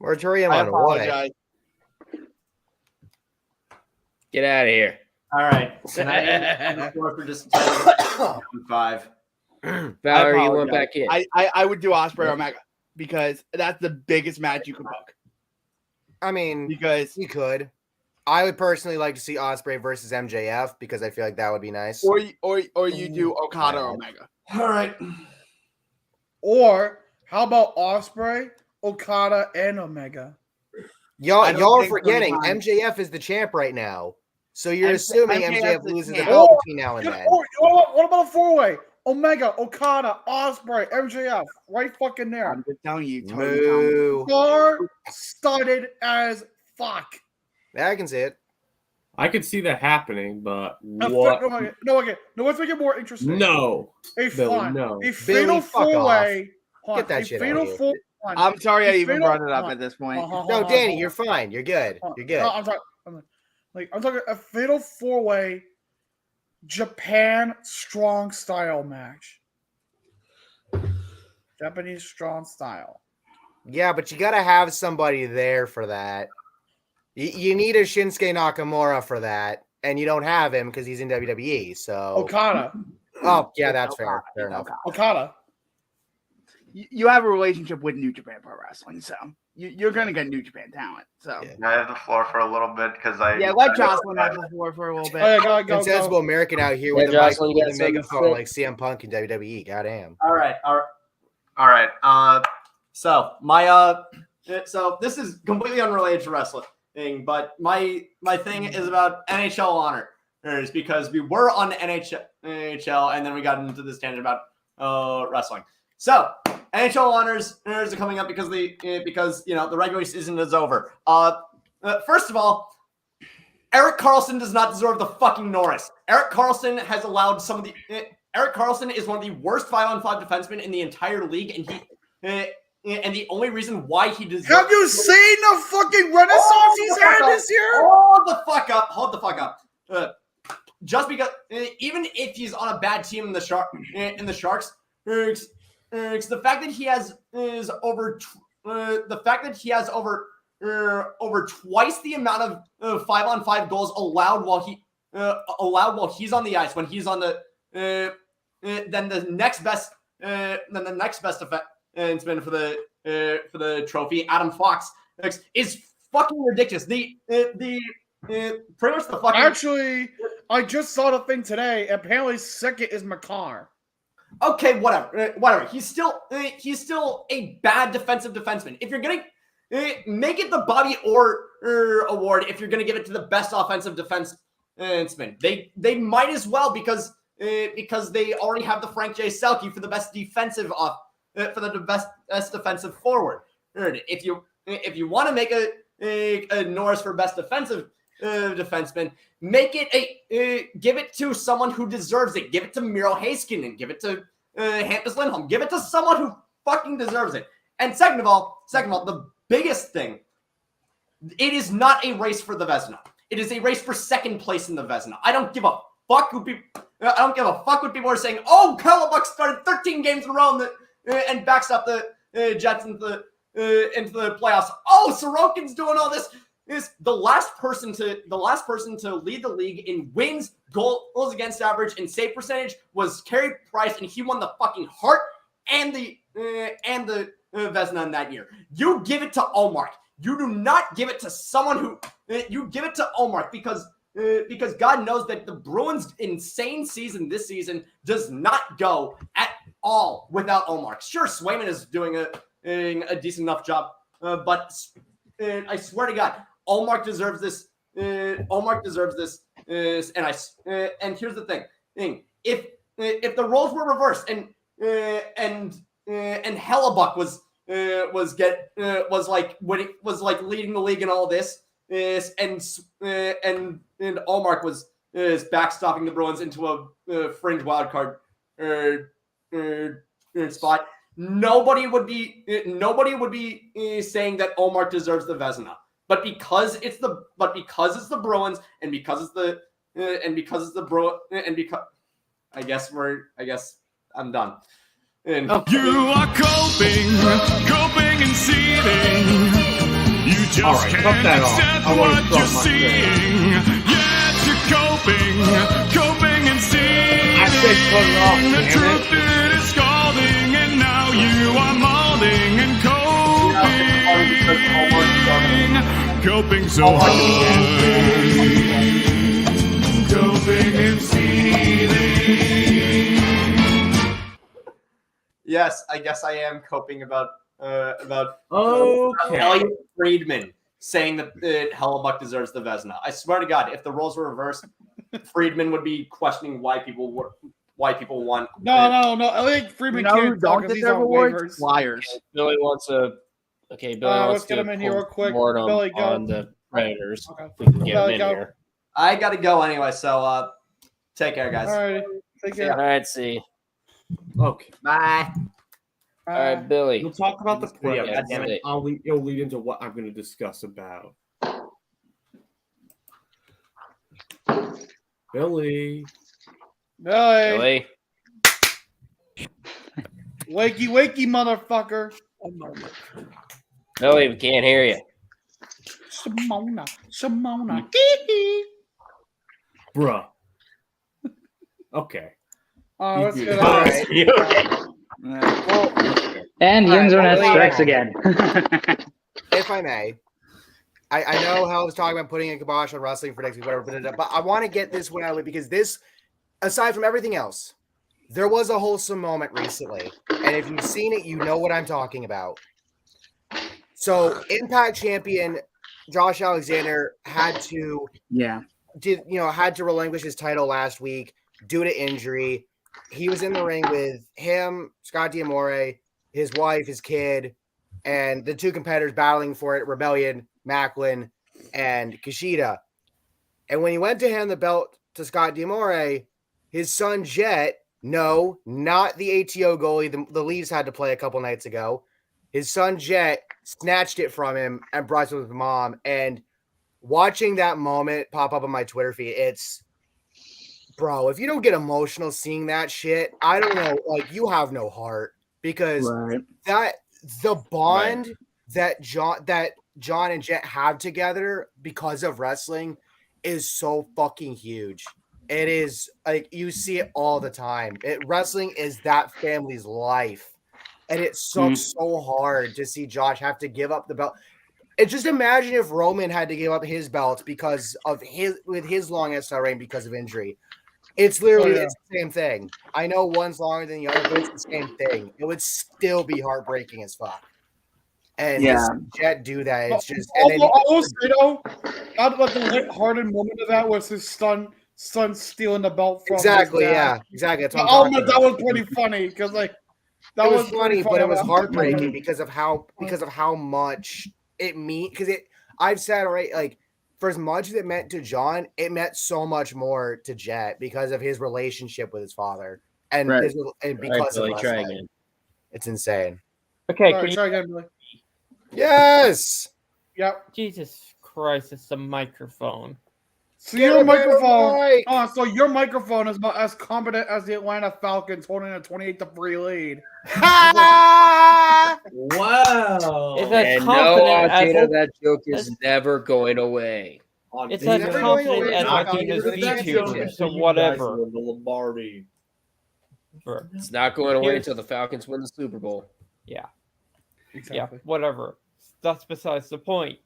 Moratorium I on apologize. Get out of here. All right. Tonight, for just 5. Valerie, you went back in. I would do Ospreay Omega because that's the biggest match you can book. I mean, because you could. I would personally like to see Ospreay versus MJF because I feel like that would be nice. Or you do Okada Omega. All right. Or how about Ospreay, Okada, and Omega? Y'all are forgetting MJF is the champ right now. So you're assuming MJF loses the belt between now and then. What about a 4-way? Omega, Okada, Ospreay, MJF, right fucking there. I'm just telling you, Star-studded as fuck. Yeah, I can see it. I could see that happening, but what? No, let's make it more interesting. No. A fatal 4-way. Get that shit out of here. I'm sorry I even brought it up at this point. No, Danny, you're fine. You're good. You're good. No, I'm talking a fatal 4-way Japan strong style match. Japanese strong style. Yeah, but you got to have somebody there for that. You need a Shinsuke Nakamura for that, and you don't have him because he's in WWE. So Okada. Oh, yeah, that's fair. Fair enough. Okada. You have a relationship with New Japan Pro Wrestling, so you're going to get New Japan talent. So I have the floor for a little bit because I let Jocelyn have the floor for a little bit. Oh, yeah, go. Sensible American out here with Jocelyn, the megaphone like CM Punk in WWE. Goddamn. All right. So my so this is completely unrelated to wrestling, but my thing is about NHL honors because we were on NHL and then we got into this tangent about wrestling. So NHL honors are coming up because the regular season is over. First of all, Erik Karlsson does not deserve the fucking Norris. Erik Karlsson has allowed some of the. Erik Karlsson is one of the worst 5-on-5 defensemen in the entire league, and the only reason why he deserves. Have you seen the fucking renaissance he's had this year? Hold the fuck up. Just because, even if he's on a bad team in the Sharks, the fact that he has over twice the amount of 5-on-5 goals allowed while he's on the ice when he's on the then the next best defenseman for the trophy, Adam Fox, is fucking ridiculous. Pretty much the fucking. Actually, I just saw the thing today. Apparently, second is Makar. Okay, whatever. He's still a bad defensive defenseman. If you're gonna make it the Bobby Orr award, if you're gonna give it to the best offensive defenseman, they might as well because they already have the Frank J. Selke for the best defensive best defensive forward. If you want to make a Norris for best defensive defenseman, make it give it to someone who deserves it. Give it to Miro Heiskanen. Give it to Hampus Lindholm. Give it to someone who fucking deserves it. And second of all, the biggest thing, it is not a race for the Vezina. It is a race for second place in the Vezina. I don't give a fuck what people are saying. Oh, Hellebuck started 13 games in a row and backs up the Jets into the playoffs. Oh, Sorokin's doing all this. Is the last person to lead the league in wins, goals against average, and save percentage was Carey Price, and he won the fucking Hart and the Vezina in that year. You give it to Ullmark. You do not give it to someone who you give it to Ullmark because God knows that the Bruins' insane season this season does not go at all without Ullmark. Sure, Swayman is doing a decent enough job, but I swear to God, Ullmark deserves this. Ullmark deserves this. And here's the thing: if the roles were reversed and Hellebuck was like leading the league in all this, and Ullmark was backstopping the Bruins into a fringe wild card spot, nobody would be saying that Ullmark deserves the Vezina. But because it's the Bruins and because it's the I guess I'm done. You are coping and seething. You just can't accept what you're seeing. Yes, you're coping and seething. The truth it is scalding, and now you are molding and coping so hard. Coping and seething. Yes, I guess I am coping about Okay. Elliot Friedman saying that Hellebuck deserves the Vezina. I swear to God, if the roles were reversed, Friedman would be questioning why people want. No. Elliot Friedman can't talk because he's on waivers. Liars. Billy wants a. Okay, Billy wants let's to get him in here real quick. mortem Billy, go. on the Predators. Okay. We can get Billy, him in go. here. I gotta go anyway, so take care, guys. All right, take care. All right, see. Okay. Bye. All right, Billy. We'll talk about the Yeah, playoffs. that's and it. it'll lead into what I'm going to discuss about. Billy. Billy. Wakey, wakey, motherfucker. No, we can't hear you. Simona. Bruh. Okay. Oh, let's get All out. right. And the internet strikes again. If I may, I know how I was talking about putting a kibosh on wrestling for next week, whatever, but I want to get this one out because this, aside from everything else, there was a wholesome moment recently. And if you've seen it, you know what I'm talking about. So Impact champion Josh Alexander had to relinquish his title last week due to injury. He was in the ring with him, Scott D'Amore, his wife, his kid, and the two competitors battling for it, Rebellion, Macklin, and Kushida. And when he went to hand the belt to Scott D'Amore, his son Jet, no, not the ATO goalie the Leafs had to play a couple nights ago, his son Jet snatched it from him and brought it to his mom. And watching that moment pop up on my Twitter feed, it's, bro, if you don't get emotional seeing that shit, I don't know, like, you have no heart. Because the bond that John and Jet have together because of wrestling is so fucking huge. It is, like, you see it all the time. Wrestling is that family's life. And it sucks so hard to see Josh have to give up the belt. And just imagine if Roman had to give up his belt because of his long SR reign because of injury. It's literally it's the same thing. I know one's longer than the other, but it's the same thing. It would still be heartbreaking as fuck. And Jet do that. It's just. I will say though, the lighthearted moment of that was his son stealing the belt from. Exactly. His dad. Yeah. Exactly. That's what that was pretty funny because that was funny, but it was heartbreaking because of how much it means. Because I've said already, like, for as much as it meant to John, it meant so much more to Jet because of his relationship with his father and because of wrestling. It's insane. Okay, try again, Billy. Yes. Yep. Jesus Christ, it's the microphone. So your microphone. So your microphone is about as competent as the Atlanta Falcons holding a 28-3 lead. Wow. And no, Argentina, that joke is never going away. It's as confident as Argentina's VTuber, so whatever. The Lombardi. It's not going away until the Falcons win the Super Bowl. Yeah. Exactly. Yeah, whatever. That's besides the point.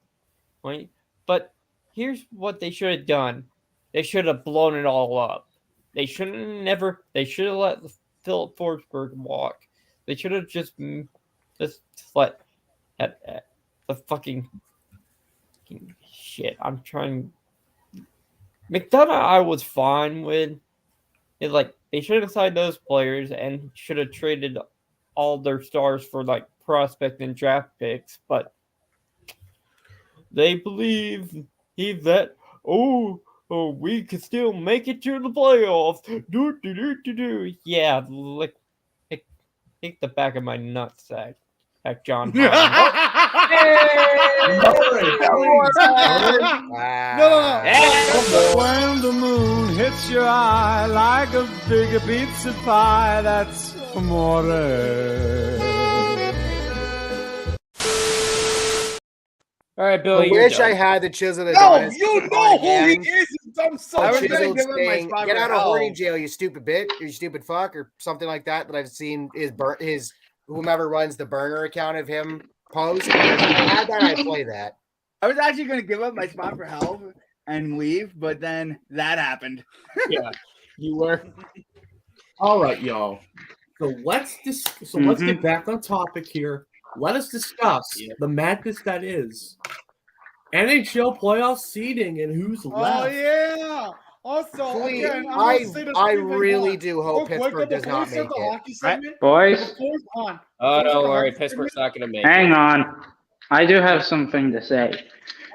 Right? But here's what they should have done. They should have blown it all up. They should have let Philip Forsberg walk. They should have just let the fucking shit. I'm trying. McDonough, I was fine with. It's like they should have signed those players and should have traded all their stars for like prospect and draft picks, but they believe that we can still make it to the playoffs. Yeah, like take the back of my nutsack at John. When the moon hits your eye like a big pizza pie, that's amore. All right, Billy. I wish I had the chiseled Adonis. No, you know who he is. I'm sorry. Get out of horny jail, you stupid bitch, you stupid fuck, or something like that. That I've seen his whomever runs the burner account of him post. If I had that, I'd play that. I was actually going to give up my spot for help and leave, but then that happened. Yeah, you were. All right, y'all. So let's get back on topic here. Let us discuss the madness that is NHL playoff seeding and who's left. Oh yeah. Also, again, I really do hope Pittsburgh does not make it. Boys. Oh, don't worry. Pittsburgh's not going to make it. Hang on. I do have something to say.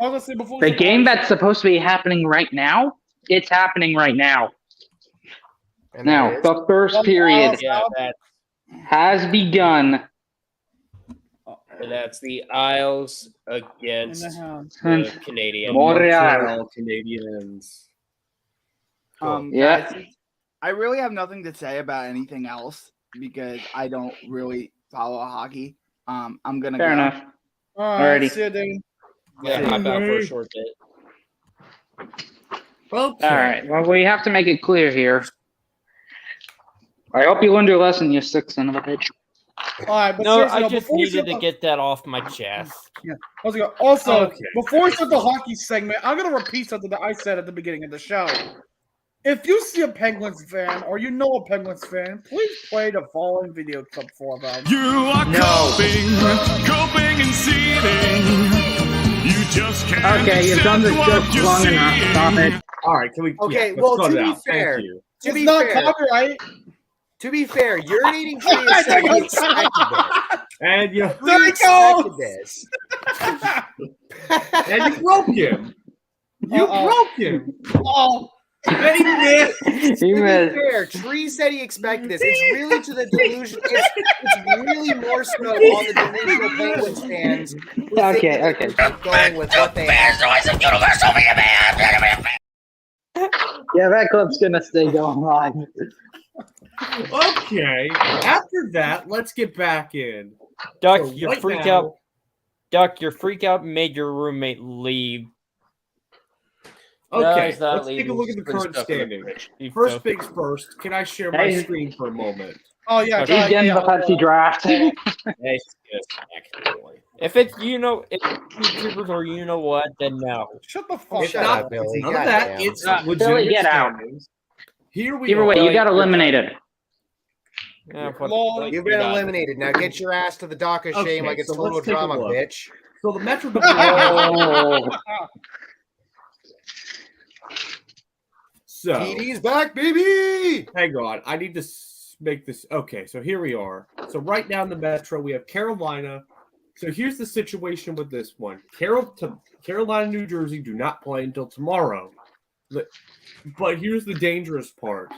The game that's supposed to be happening right now, it's happening right now. Now, the first period has begun. And that's the Isles against the Canadians. Montreal Canadians. Cool. Guys, I really have nothing to say about anything else because I don't really follow hockey. I'm gonna Fair go. enough. All right, Alrighty. see you, Dane. Yeah, hop out for a short bit. Okay. All right. Well, we have to make it clear here. I hope you learned your lesson, you sick son of a bitch. All right, but No, seriously, I though, just before we needed start to the- get that off my chest. Yeah. Also, Okay. before we start the hockey segment, I'm gonna repeat something that I said at the beginning of the show. If you see a Penguins fan or you know a Penguins fan, please play the following video clip for them. You are coping and seething. You just can't Okay, you've done this accept what just you're long enough. seeing. Stop it. All right, can we? Okay, let's well, cut to it be out. fair, Thank you. to It's be not fair, copyright. to be fair, urinating tree is said he expected this. And you, There He he expected goes. this. and you broke him. You broke him. Oh, And he missed. He To be missed. fair, Tree said he expected this. It's really to the delusion. It's really more so on the delusional Penguins fans. Who think Okay, that they okay. can keep going with what they have. Yeah, that clip's gonna stay going live. Okay. After that, let's get back in. Duck, So your right freak now- out. Duck, your freak out made your roommate leave. No, Okay, he's not let's take a leaving. look He's at the putting current stuff in the standing. fridge. First things first, can I share my Hey. screen for a moment? oh yeah, He's getting the Pepsi draft. Hey, yes, boy. If it's if YouTubers or you know what, then no. Shut the fuck It's Shut not up, Billy. none of that. Goddamn. It's Billy, legitimate get out. standings. Here we Either are. way, you Billy, got you're eliminated. Yeah, but- Lol. You've been eliminated. Now get your ass to the dock of shame Okay, like it's so total let's take a drama, look. bitch. So the Metro Oh. So TD's back, baby. hang on, I need to make this. Okay, so here we are. So right now in the Metro, we have Carolina. So here's the situation with this one: Carolina, New Jersey do not play until tomorrow. But here's the dangerous part: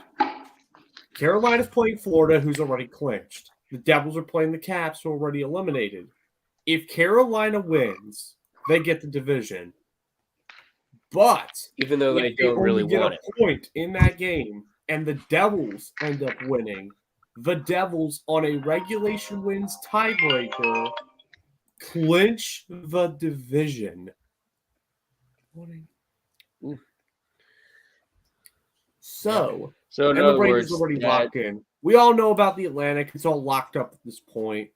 Carolina's playing Florida, who's already clinched. The Devils are playing the Caps, who are already eliminated. If Carolina wins, they get the division. But Even though they if don't really only get want a it. point in that game, and the Devils end up winning, the Devils on a regulation wins tiebreaker clinch the division. So So in and the other Rangers words, already that- locked in. We all know about the Atlantic; it's all locked up at this point.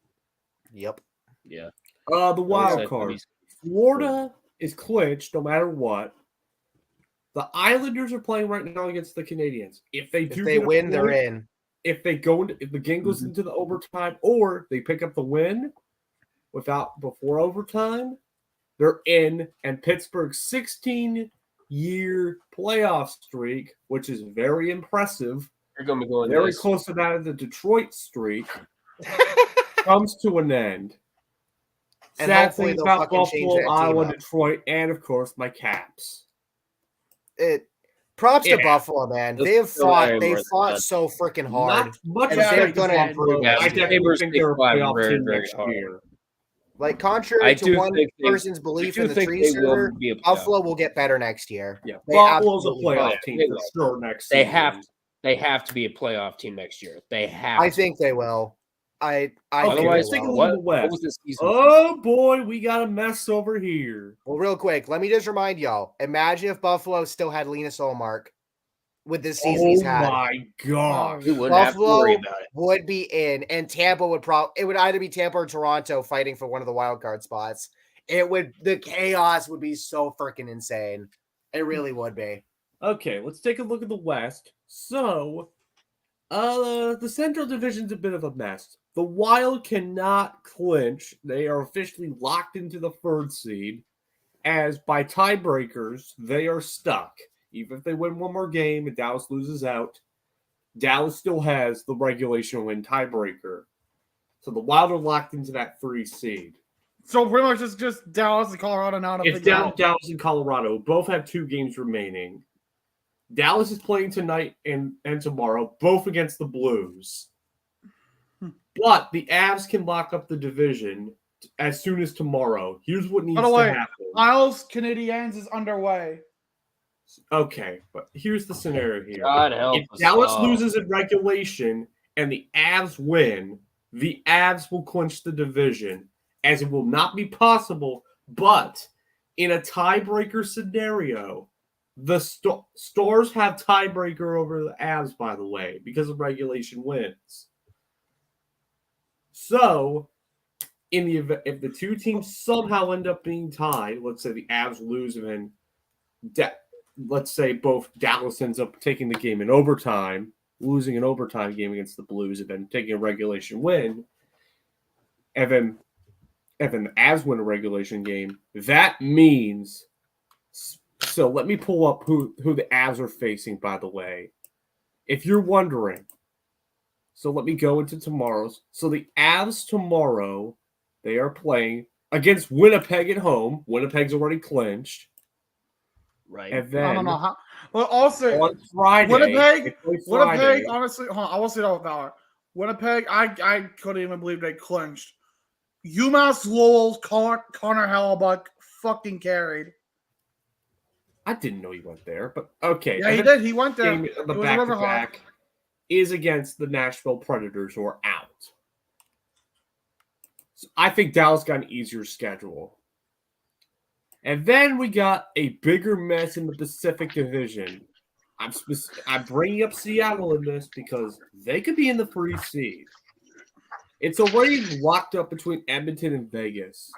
Yep. Yeah. The wild said card. he's- Florida is clinched no matter what. The Islanders are playing right now against the Canadians. If they If they win, they're in. If they go into, if the game goes into the overtime, or they pick up the win before overtime, they're in. And Pittsburgh's 16-year playoff streak, which is very impressive, You're going to be going very this. close to that of the Detroit streak, comes to an end. And Sad hopefully thing they'll about fucking change Buffalo, that team Iowa, up. Detroit, and of course my Caps. Props Yeah. to Buffalo, man. Let's They have go fought. ahead They with fought that. so freaking hard. Not much and respect they're to gonna Buffalo. improve. Yeah, I definitely Sabres think did they're a fight playoff very, team very next hard. year. Like contrary I to do one think they- person's belief I do in the think tree they will server, be a playoff. Buffalo will get better next year. Yeah, They Buffalo's a absolutely playoff will. team They for will. sure next They season. have to be a playoff team next year. They have. I to. think they will. I Okay, Otherwise, think let's they take a will. look at the what West. was the season? Oh boy, we got a mess over here. Well, real quick, let me just remind y'all. Imagine if Buffalo still had Linus Olmark with this season he's Oh had. my gosh. We wouldn't have to worry Buffalo about it. would be in, and Tampa would it would either be Tampa or Toronto fighting for one of the wild card spots. The chaos would be so freaking insane. It really would be. Okay, let's take a look at the West. So, the Central Division's a bit of a mess. The Wild cannot clinch. They are officially locked into the third seed, as by tiebreakers, they are stuck. Even if they win one more game and Dallas loses out, Dallas still has the regulation win tiebreaker. So the Wild are locked into that 3 seed. So pretty much it's just Dallas and Colorado now to It's figure down out. Dallas and Colorado. Both have 2 games remaining. Dallas is playing tonight and tomorrow, both against the Blues. But the Avs can lock up the division as soon as tomorrow. Here's what needs By the to way, happen. Isles Canadiens is underway. Okay, but here's the scenario here. God help If us Dallas all. loses in regulation and the Avs win, the Avs will clinch the division, as it will not be possible. But in a tiebreaker scenario, the Stars have tiebreaker over the Avs, by the way, because of regulation wins. So, in the event, if the two teams somehow end up being tied, let's say the Avs lose and then let's say both Dallas ends up taking the game in overtime, losing an overtime game against the Blues, and then taking a regulation win, and then the Avs win a regulation game, that means... So let me pull up who the Avs are facing, by the way. If you're wondering. So let me go into tomorrow's. So the Avs tomorrow, they are playing against Winnipeg at home. Winnipeg's already clinched. Right. And then I don't know how. Well, also on Friday, Winnipeg. Honestly, hold on, I will say that with Valor. Winnipeg, I couldn't even believe they clinched. UMass Lowell's Connor Hellebuck fucking carried. I didn't know he went there, but okay. Yeah, he did. He went there. The back-to-back is against the Nashville Predators, who are out. So I think Dallas got an easier schedule. And then we got a bigger mess in the Pacific Division. I'm bringing up Seattle in this because they could be in the free seed. It's already locked up between Edmonton and Vegas.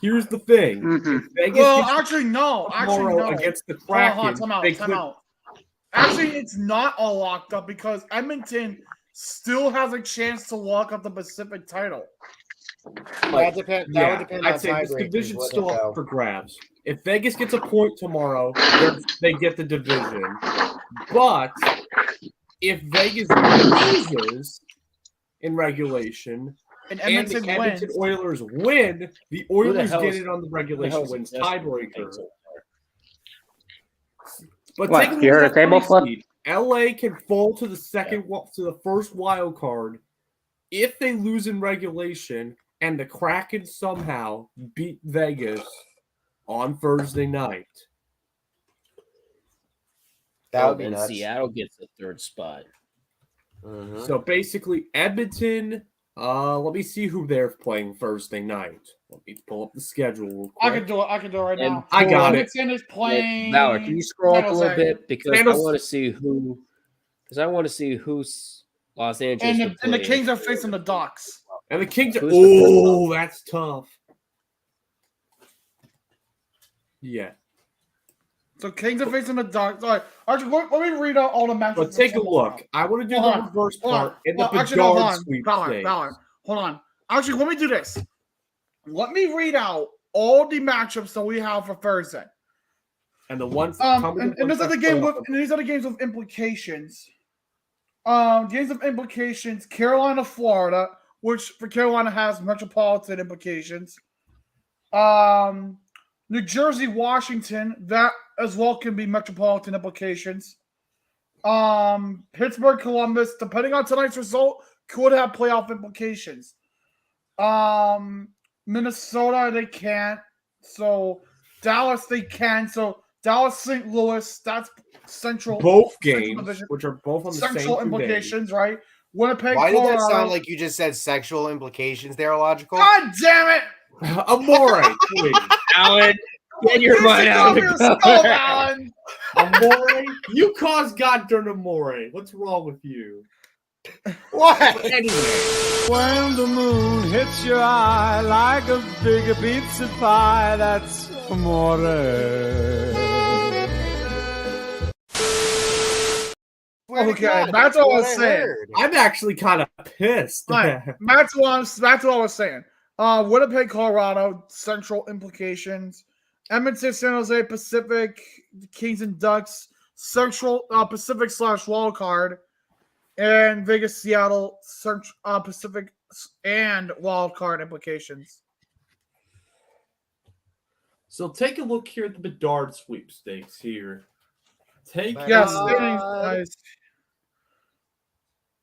Here's the thing. Actually, no. Against the Kraken. Time out. Actually, it's not all locked up because Edmonton still has a chance to lock up the Pacific title. That would depend I'd say this division's still up for grabs. If Vegas gets a point tomorrow, they get the division. But if Vegas loses in regulation, and Edmonton the Edmonton Oilers win, the Oilers get it on the regulation wins tiebreaker. But what? You heard a table flip? LA can fall to the first wild card if they lose in regulation and the Kraken somehow beat Vegas on Thursday night. That would be nuts. Seattle gets the third spot. Mm-hmm. So basically, Edmonton. Let me see who they're playing Thursday night. Let me pull up the schedule. I can do it right now. I got it. Edmonton is playing. Valor, can you scroll up a little bit because I want to see who. Because I want to see who's Los Angeles. And the Kings are facing the Ducks. And the Kings are. That's tough. Yeah. So Kings are facing the Ducks. All right. Actually, let me read out all the matches. But take a look. I want to do the reverse part in the Bedard sweepstakes. Valor, hold on. Actually, let me do this. Let me read out all the matchups that we have for Thursday. And the ones and these are the games with implications. Games of implications: Carolina, Florida, which for Carolina has metropolitan implications. New Jersey, Washington, that as well can be metropolitan implications. Pittsburgh, Columbus, depending on tonight's result, could have playoff implications. Minnesota, they can't. So Dallas, they can. So Dallas, St. Louis, that's central. Both games, which are both on the same central implications, right? Winnipeg, Why did that Colorado. sound like you just said sexual implications there, Logical? God damn it! Amore, please. Alan, get your mind out of the cover. Amore, you caused goddamn Amore. What's wrong with you? What? Anyway. When the moon hits your eye like a big pizza pie, that's amore. Okay, that's all I was saying. I'm actually kind of pissed. Right. That's what I was saying. Winnipeg, Colorado, central implications. Edmonton, San Jose, Pacific, Kings and Ducks, central Pacific / wild card. And Vegas, Seattle, Pacific and wild card implications. So take a look here at the Bedard sweepstakes here. Nice.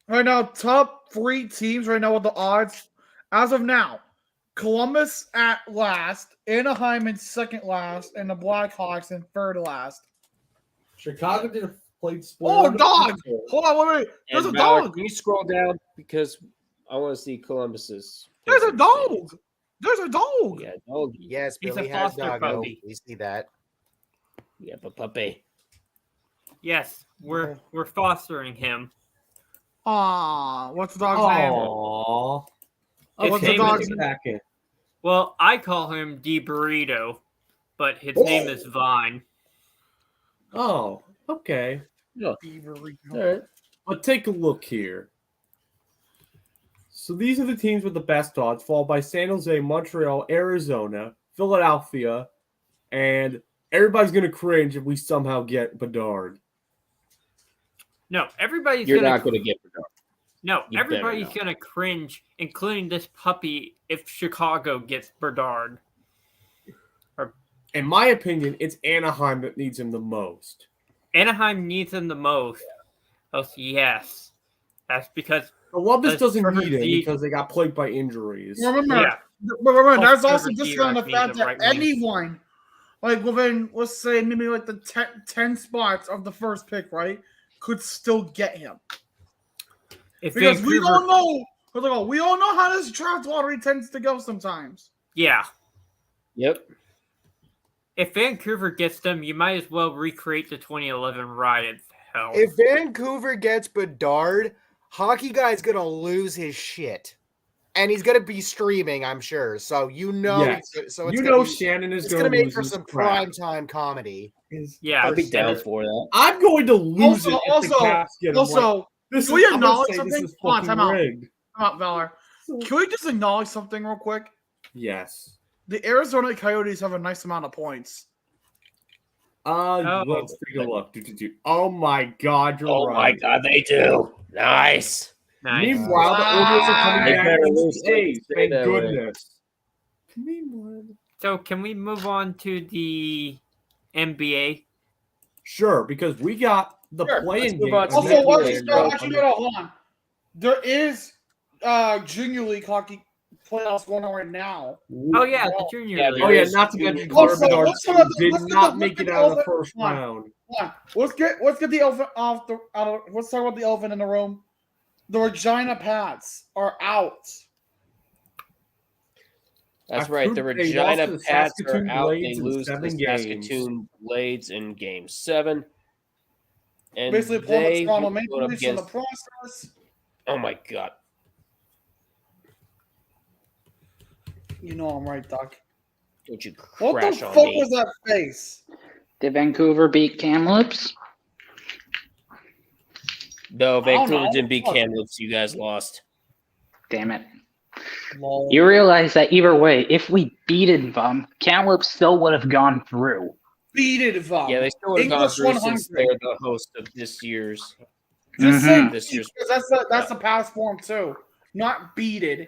Right now, top 3 teams right now with the odds. As of now, Columbus at last, Anaheim in second last, and the Blackhawks in third last. Chicago did played Oh, dog! Hold on, wait. There's And a Bauer, dog. Can you scroll down because I want to see Columbus's. There's a dog. There's a dog. Yeah, dog. Yes, He's Billy a has foster doggo. puppy. We see that. Yeah, but puppy. Yes, we're fostering him. Aw, what's the dog's name? Aww. What's the dog's name? Well, I call him D Burrito, but his name is Vine. Oh, okay. Yeah. All right. But take a look here. So these are the teams with the best odds, followed by San Jose, Montreal, Arizona, Philadelphia, and everybody's going to cringe if we somehow get Bedard. No, everybody's You're not going to get Bedard. No, You better everybody's not. going to cringe, including this puppy, if Chicago gets Bedard. In my opinion, it's Anaheim that needs him the most. Anaheim needs him the most. Oh, yes. That's because Columbus doesn't Trevor need him D- because they got plagued by injuries. Remember, there's also discounting the fact that anyone, like within, let's say, maybe like the 10 spots of the first pick, right, could still get him. Because we don't know. We all know how this draft lottery tends to go sometimes. Yeah. Yep. If Vancouver gets them, you might as well recreate the 2011 riot. Hell. If Vancouver gets Bedard, Hockey Guy's gonna lose his shit, and he's gonna be streaming, I'm sure. So Yes. so You it's know gonna be, Shannon is it's gonna gonna make lose for his some crap. primetime comedy. Yeah, I'd be down for that. I'm going to lose it if the Caps get him. Also, This can we is, I'm gonna acknowledge say something? this is Hold on, fucking time out. rigged. Come out, Valor. Can we just acknowledge something real quick? Yes. The Arizona Coyotes have a nice amount of points. Let's take a look. Oh my God, you're Oh right. my God, they do. Nice. Meanwhile, the Orioles are coming They back better against lose the A's. it. Thank That way. goodness. So can we move on to the NBA? Sure, because we got the playing game. Also, hold on. There is Junior League hockey playoffs going on right now. Oh yeah, the Junior League. Oh yeah, not to mention Connor Bedard did not make it out of the first round. Hold on. Let's get the elephant off the out of. Let's talk about the elephant in the room. The Regina Pats are out. That's right. The Regina Pats are out. They lose to the Saskatoon Blades in Game 7. And Basically, pulling the they Toronto will Maple go up Leafs in the against. process. Oh my God. You know I'm right, Doc. Don't you What the crash fuck on me. was that face? Did Vancouver beat Kamloops? No, Vancouver know. didn't beat Kamloops. You guys lost. Damn it. You realize that either way, if we beated them, Kamloops still would have gone through. Beated them. Yeah, they still would have gone English through 100. since they're the host of this year's. Just say This year's. because that's the past form too, not beated.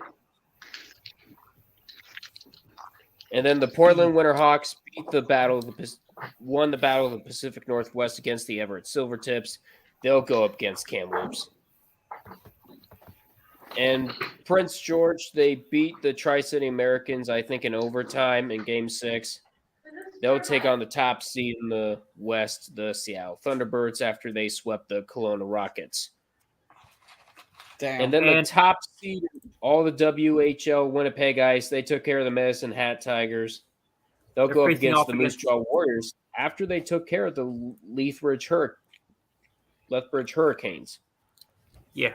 And then the Portland Winterhawks beat the Battle of the won the Battle of the Pacific Northwest against the Everett Silvertips. They'll go up against Kamloops. And Prince George, they beat the Tri-City Americans, I think, in overtime in Game 6. They'll take on the top seed in the West, the Seattle Thunderbirds, after they swept the Kelowna Rockets. Damn. And then the top seed, all the WHL Winnipeg Ice, they took care of the Medicine Hat Tigers. They'll go up against the Moose Jaw Warriors after they took care of the Lethbridge Hurricanes. Yeah.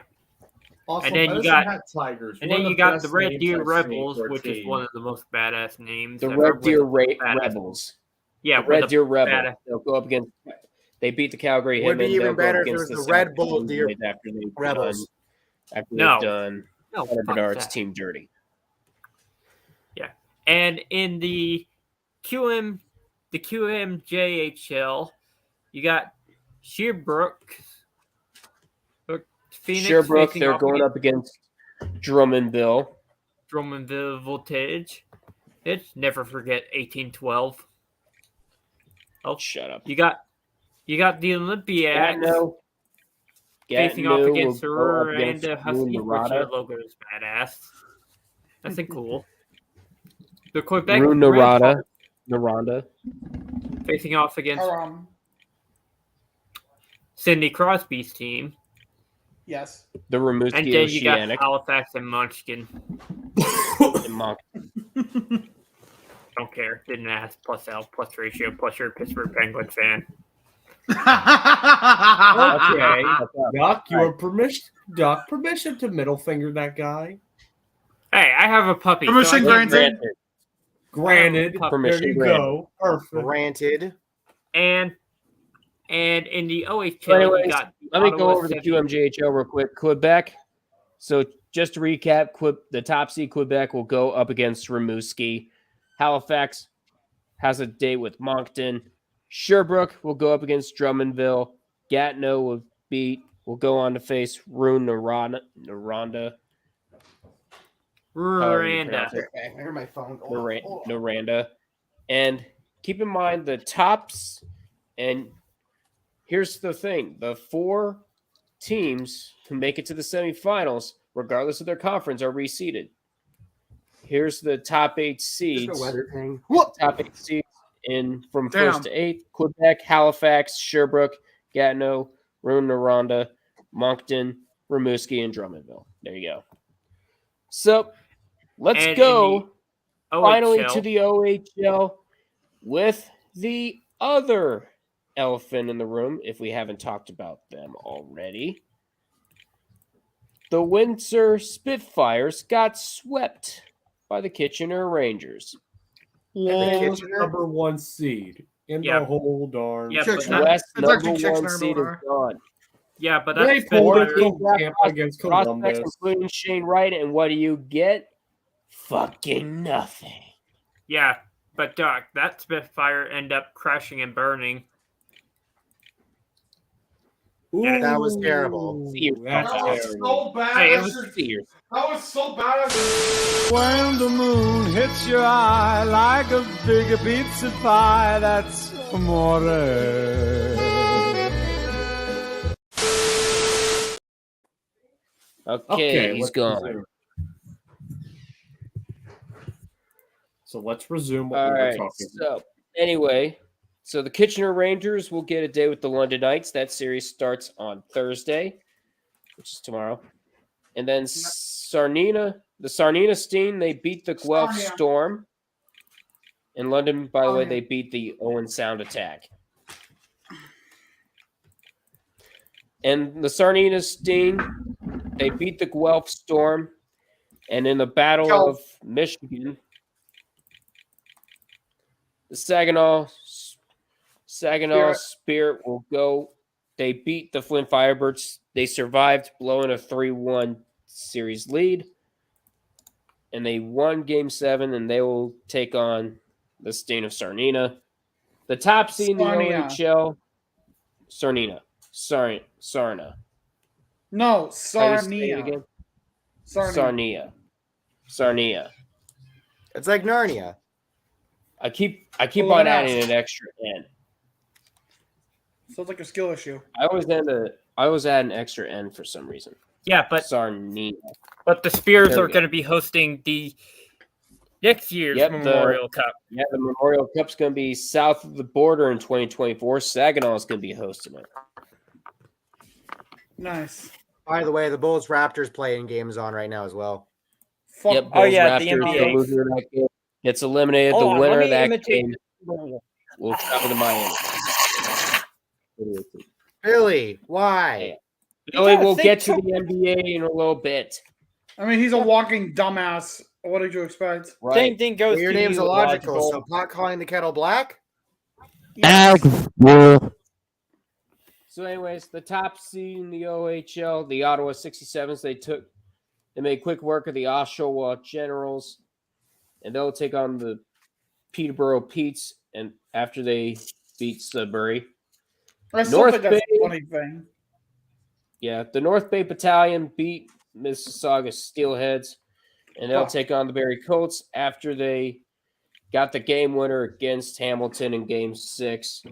Also, and then you Medicine got Hat Tigers, and one then of you the got best the Red names Deer I've seen Rebels, for a which is team. one of the most badass names. The I've Red ever Deer witnessed. Badass. Rebels. Yeah, the Red the Deer Rebels. badass. They'll go up against. They beat the Calgary Would be Hitmen. even They'll go better up if it against was the the Red Saskatoon Bull Deer Blades after they've Rebels. After No. they've done No, Connor fuck Bedard's that. team dirty. Yeah, and in the QMJHL, you got Sherbrooke. Phoenix Sherbrooke, facing they're off going up against Drummondville. Drummondville Voltage. It's never forget 1812. Oh, shut up! You got the Olympiacs Gatineau. facing off Gatineau against the will go up against Rwanda Huskies, which Rwanda. their logo is badass. That's cool. The Quebec Narada. Naranda. facing off against Cindy Crosby's team. Yes. The Rimouski And then you got Oceanic. Halifax and Munchkin. And Don't care. Didn't ask. Plus L, plus ratio, plus you're a Pittsburgh Penguins fan. Okay. Doc, you have permission to middle finger that guy. Hey, I have a puppy. Permission granted. Granted. Permission there you granted. go. Perfect. Granted. And in the OHL, So anyways, you got let me go Ottawa over the City. QMJHL real quick. Quebec. So just to recap, the top seed Quebec will go up against Rimouski. Halifax has a date with Moncton. Sherbrooke will go up against Drummondville. Gatineau will go on to face Rune Noranda. Rwanda. Okay, I heard my phone. Noranda. And keep in mind the tops. And here's the thing. The 4 teams who make it to the semifinals, regardless of their conference, are reseeded. Here's the top 8 seeds. There's no weather thing. Top 8 seeds from 1st to 8th. Quebec, Halifax, Sherbrooke, Gatineau, Rwanda, Moncton, Rimouski, and Drummondville. There you go. So let's go finally to the OHL with the other elephant in the room, if we haven't talked about them already. The Windsor Spitfires got swept by the Kitchener Rangers. Number 1 seed in the whole darn. Yeah, but West number 1 seed is gone. Yeah, but They that's pulled Spitfire. it against Prospects, Columbus. including Shane Wright, and what do you get? Fucking nothing. Yeah, but Doc, that Spitfire ended up crashing and burning. Yeah, that was terrible. That was so bad. Hey, it That was so bad. When the moon hits your eye like a big pizza pie, that's amore. Okay, he's gone. So let's resume what All we were right. talking So anyway, so the Kitchener Rangers will get a day with the London Knights. That series starts on Thursday, which is tomorrow. And then the Sarnia Steen, they beat the Guelph Storm. In London, by the way, they beat the Owen Sound Attack. And the Sarnia Steen, they beat the Guelph Storm. And in the Battle of Michigan, the Saginaw Spirit will go. They beat the Flint Firebirds. They survived, blowing a 3-1 series lead. And they won Game 7, and they will take on the Stain of Sarnia. The top seed in the OHL, Sarnia. No, Sarnia. Sarnia. It's like Narnia. I keep on adding an extra N. So it's like a skill issue. I always add an extra N for some reason. Yeah, but Sarnia. But the Spears are going to be hosting the next year's Memorial Cup. Yeah, the Memorial Cup's going to be south of the border in 2024. Saginaw is going to be hosting it. Nice. By the way, the Bulls Raptors playing games on right now as well. Yep, Bulls, Raptors, the loser of that game gets eliminated. The winner of that game will travel to Miami. Billy, why? Billy will get to the NBA in a little bit. I mean, he's a walking dumbass. What did you expect? Right. Same thing goes Your to name's you, illogical, so pot calling the kettle black? So, anyways, the top seed in the OHL, the Ottawa 67s, they made quick work of the Oshawa Generals, and they'll take on the Peterborough Petes, and after they beat Sudbury. I still think that's a funny thing. Yeah, the North Bay Battalion beat Mississauga Steelheads, and they'll take on the Barrie Colts after they got the game winner against Hamilton in Game 6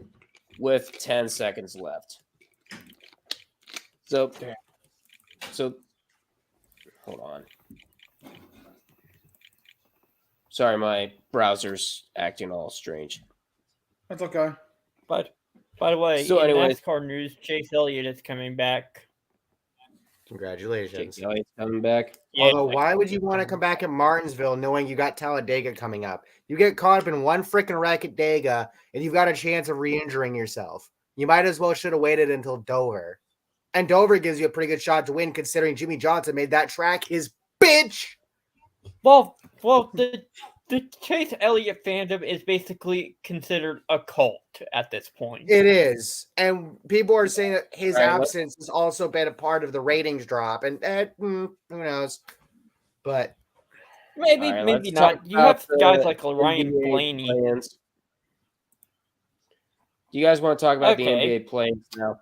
with 10 seconds left. So hold on. Sorry, my browser's acting all strange. That's okay. But By the way, So in anyways, NASCAR news, Chase Elliott is coming back. Congratulations. NASCAR news, Chase Elliott is coming back. Congratulations. Chase Elliott's coming back. Yeah. Although, why would you want to come back at Martinsville knowing you got Talladega coming up? You get caught up in one freaking wreck at Dega, and you've got a chance of re-injuring yourself. You might as well should have waited until Dover. And Dover gives you a pretty good shot to win, considering Jimmy Johnson made that track his bitch. Well, the Chase Elliott fandom is basically considered a cult at this point. It is. And people are saying that his absence has also been a part of the ratings drop. And who knows? But maybe not. You have guys like Ryan Blaney. Plans. Do you guys want to talk about the NBA plans now?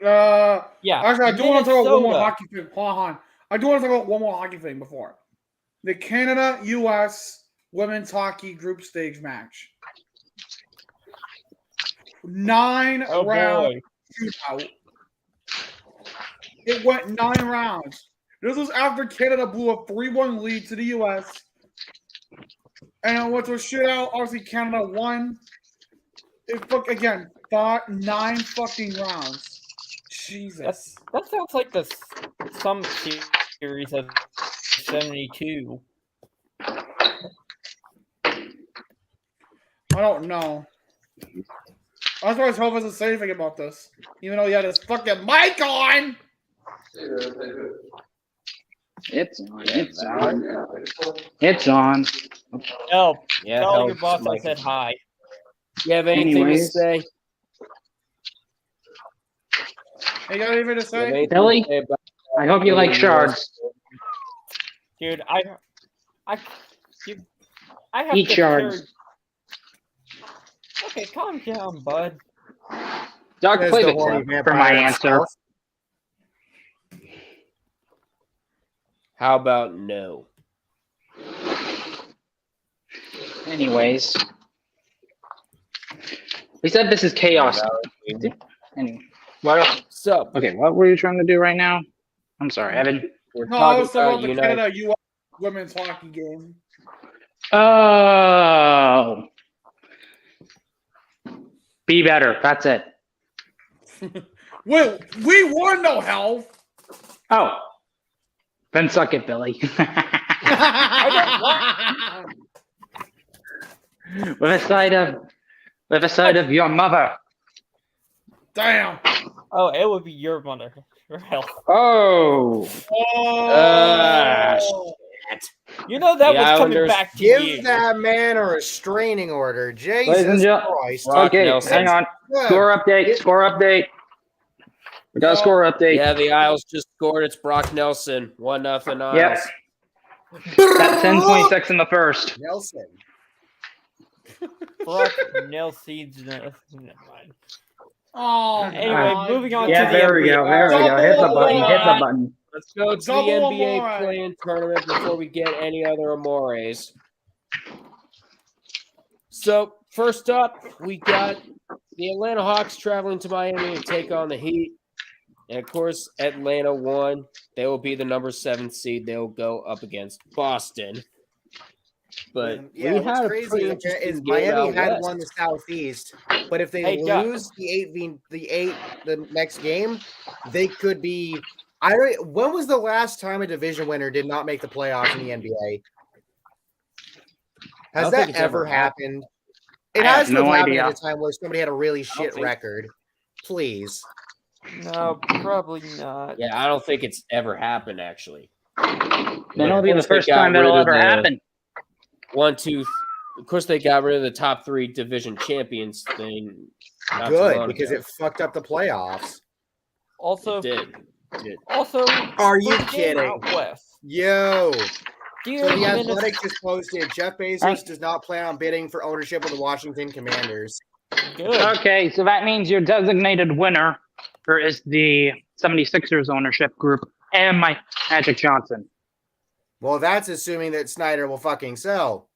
Yeah. Actually, I do want to talk about one more hockey thing. Hold on. I do want to talk about one more hockey thing before. The Canada-US women's hockey group stage match. 9-round shootout. It went 9 rounds. This was after Canada blew a 3-1 lead to the US. And it went to a shootout. Obviously, Canada won. Again, 9 fucking rounds. Jesus. That sounds like some series of 72. I don't know. I was always hoping to say anything about this, even though he had his fucking mic on. It's on. It's on. It's on. Oh, yeah. Tell your boss I said hi. You have anything to say? You got anything to say? Billy, I hope you like shards. Dude, I have Eat to shards. Okay, calm down, bud. Doug, play the clip for my answer. How about no? Anyways. We said this is chaos. Anyway. So, okay, what were you trying to do right now? I'm sorry, Evan. I was talking about the Canada-US women's hockey game. Oh. Be better. That's it. Wait, we won, no hell. Oh. Then suck it, Billy. With a side of your mother. Damn. Oh, it would be your mother. Oh. You know that was coming back to you. Give that man a restraining order. Ladies and Jesus gentlemen, Christ. okay, hang on. Score update. We got a score update. Yeah, the Isles just scored. It's Brock Nelson. 1-0 Isles. Yep. That's 10.6 in the first. Nelson. Brock Nelson. Never mind. Oh, anyway, moving on to the there we go. There we go. Hit the button. Let's go to the NBA play-in tournament before we get any other amores. So, first up, we got the Atlanta Hawks traveling to Miami to take on the Heat. And, of course, Atlanta won. They will be the number 7 seed. They will go up against Boston. But yeah, what's crazy is Miami had won the Southeast, but if they lose the next game, they could be. When was the last time a division winner did not make the playoffs in the NBA? Has that ever happened? It has no happened at a time where somebody had a really shit record. Please. No, probably not. Yeah, I don't think it's ever happened, actually. That'll be the first time that'll ever happen. 1, 2. Of course, they got rid of the top 3 division champions thing. Good, because it fucked up the playoffs. Also, it did. Also, are you kidding? Out west. Yo. So the Athletic just posted Jeff Bezos does not plan on bidding for ownership of the Washington Commanders. Good. Okay, so that means your designated winner is the 76ers ownership group and my Magic Johnson. Well, that's assuming that Snyder will fucking sell.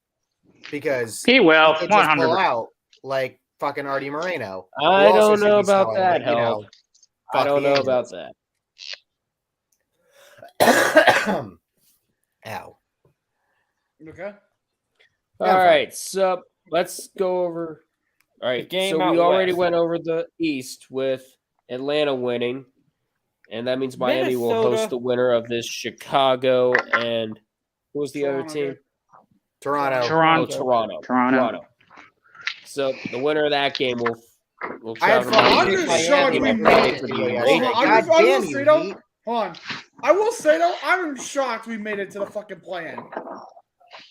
Because he will. He just pull out like fucking Artie Moreno. I don't know about that, hell. I don't know about that. Ow. Okay. All right, so let's go over All right, so we already went over the East with Atlanta winning, and that means Miami will host the winner of this Chicago and who was the other team? Toronto. So the winner of that game will I'm travel. just shocked we made it. Hold on. I will say though, I'm shocked we made it to the fucking play-in.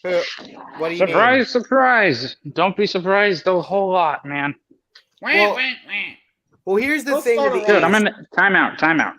What do you surprise, mean? Surprise! Don't be surprised a whole lot, man. Well, here's the thing. Dude, I'm in timeout.